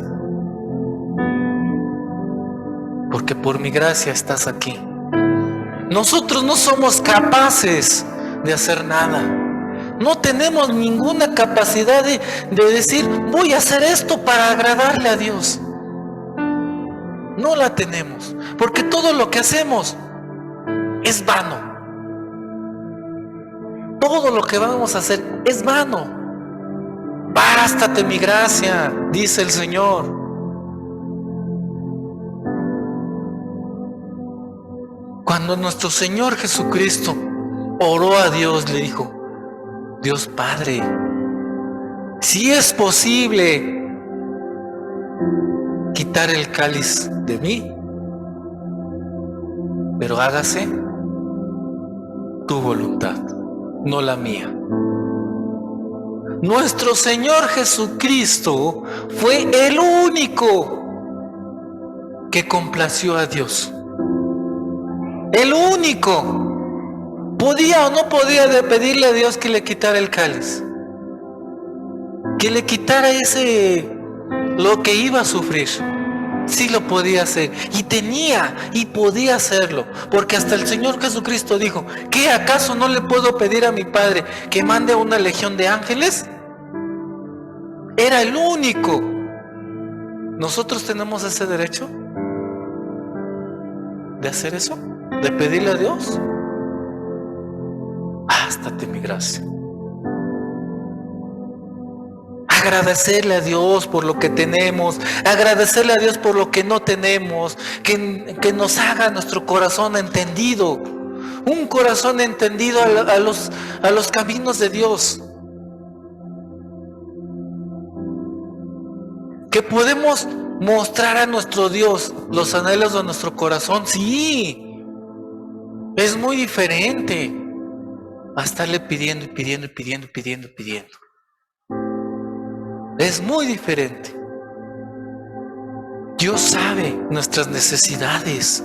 porque por mi gracia estás aquí. Nosotros no somos capaces de hacer nada. No tenemos ninguna capacidad de decir, voy a hacer esto para agradarle a Dios. No la tenemos, porque todo lo que hacemos es vano. Todo lo que vamos a hacer es vano. Bástate mi gracia, dice el Señor. Cuando nuestro Señor Jesucristo oró a Dios, le dijo, Dios Padre, si es posible quitar el cáliz de mí, pero hágase tu voluntad, no la mía. Nuestro Señor Jesucristo fue el único que complació a Dios. El único. ¿Podía o no podía de pedirle a Dios que le quitara el cáliz? Que le quitara lo que iba a sufrir. Sí lo podía hacer. Y tenía y podía hacerlo. Porque hasta el Señor Jesucristo dijo, ¿qué acaso no le puedo pedir a mi Padre que mande una legión de ángeles? Era el único. ¿Nosotros tenemos ese derecho de hacer eso? ¿De pedirle a Dios? Bástate mi gracia. Agradecerle a Dios por lo que tenemos, agradecerle a Dios por lo que no tenemos, que nos haga nuestro corazón entendido, un corazón entendido a los caminos de Dios. Que podemos mostrar a nuestro Dios los anhelos de nuestro corazón, sí, es muy diferente a estarle pidiendo y pidiendo y pidiendo y pidiendo y pidiendo. Es muy diferente. Dios sabe nuestras necesidades.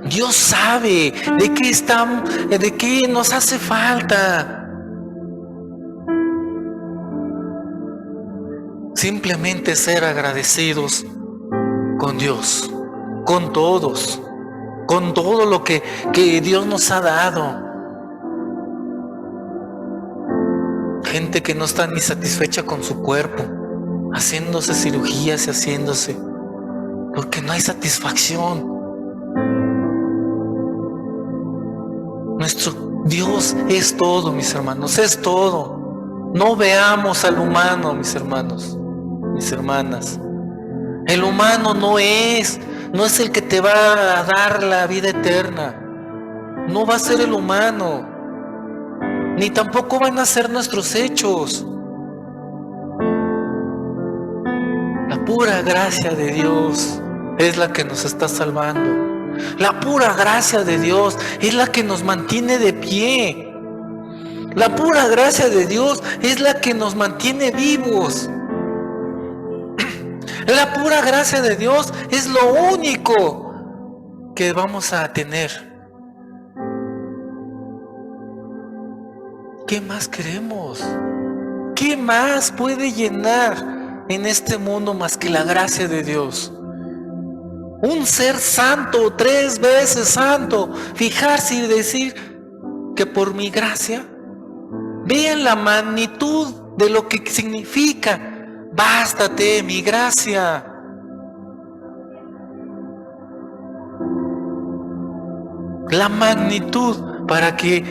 Dios sabe de qué nos hace falta. Simplemente ser agradecidos con Dios, con todos, con todo lo que Dios nos ha dado. Gente que no está ni satisfecha con su cuerpo, haciéndose cirugías y haciéndose, porque no hay satisfacción. Nuestro Dios es todo, mis hermanos, es todo. No veamos al humano, mis hermanos, mis hermanas. El humano no es el que te va a dar la vida eterna. No va a ser el humano, ni tampoco van a ser nuestros hechos. La pura gracia de Dios es la que nos está salvando. La pura gracia de Dios es la que nos mantiene de pie. La pura gracia de Dios es la que nos mantiene vivos. La pura gracia de Dios es lo único que vamos a tener. ¿Qué más queremos? ¿Qué más puede llenar en este mundo más que la gracia de Dios? Un ser santo, 3 veces santo, fijarse y decir que por mi gracia, vean la magnitud de lo que significa, bástate mi gracia. La magnitud para que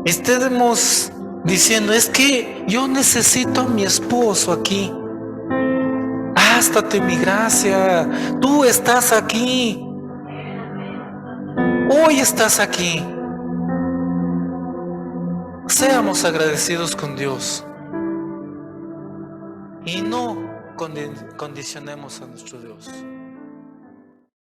estemos diciendo, es que yo necesito a mi esposo aquí. Bástate mi gracia, tú estás aquí, hoy estás aquí. Seamos agradecidos con Dios y no condicionemos a nuestro Dios.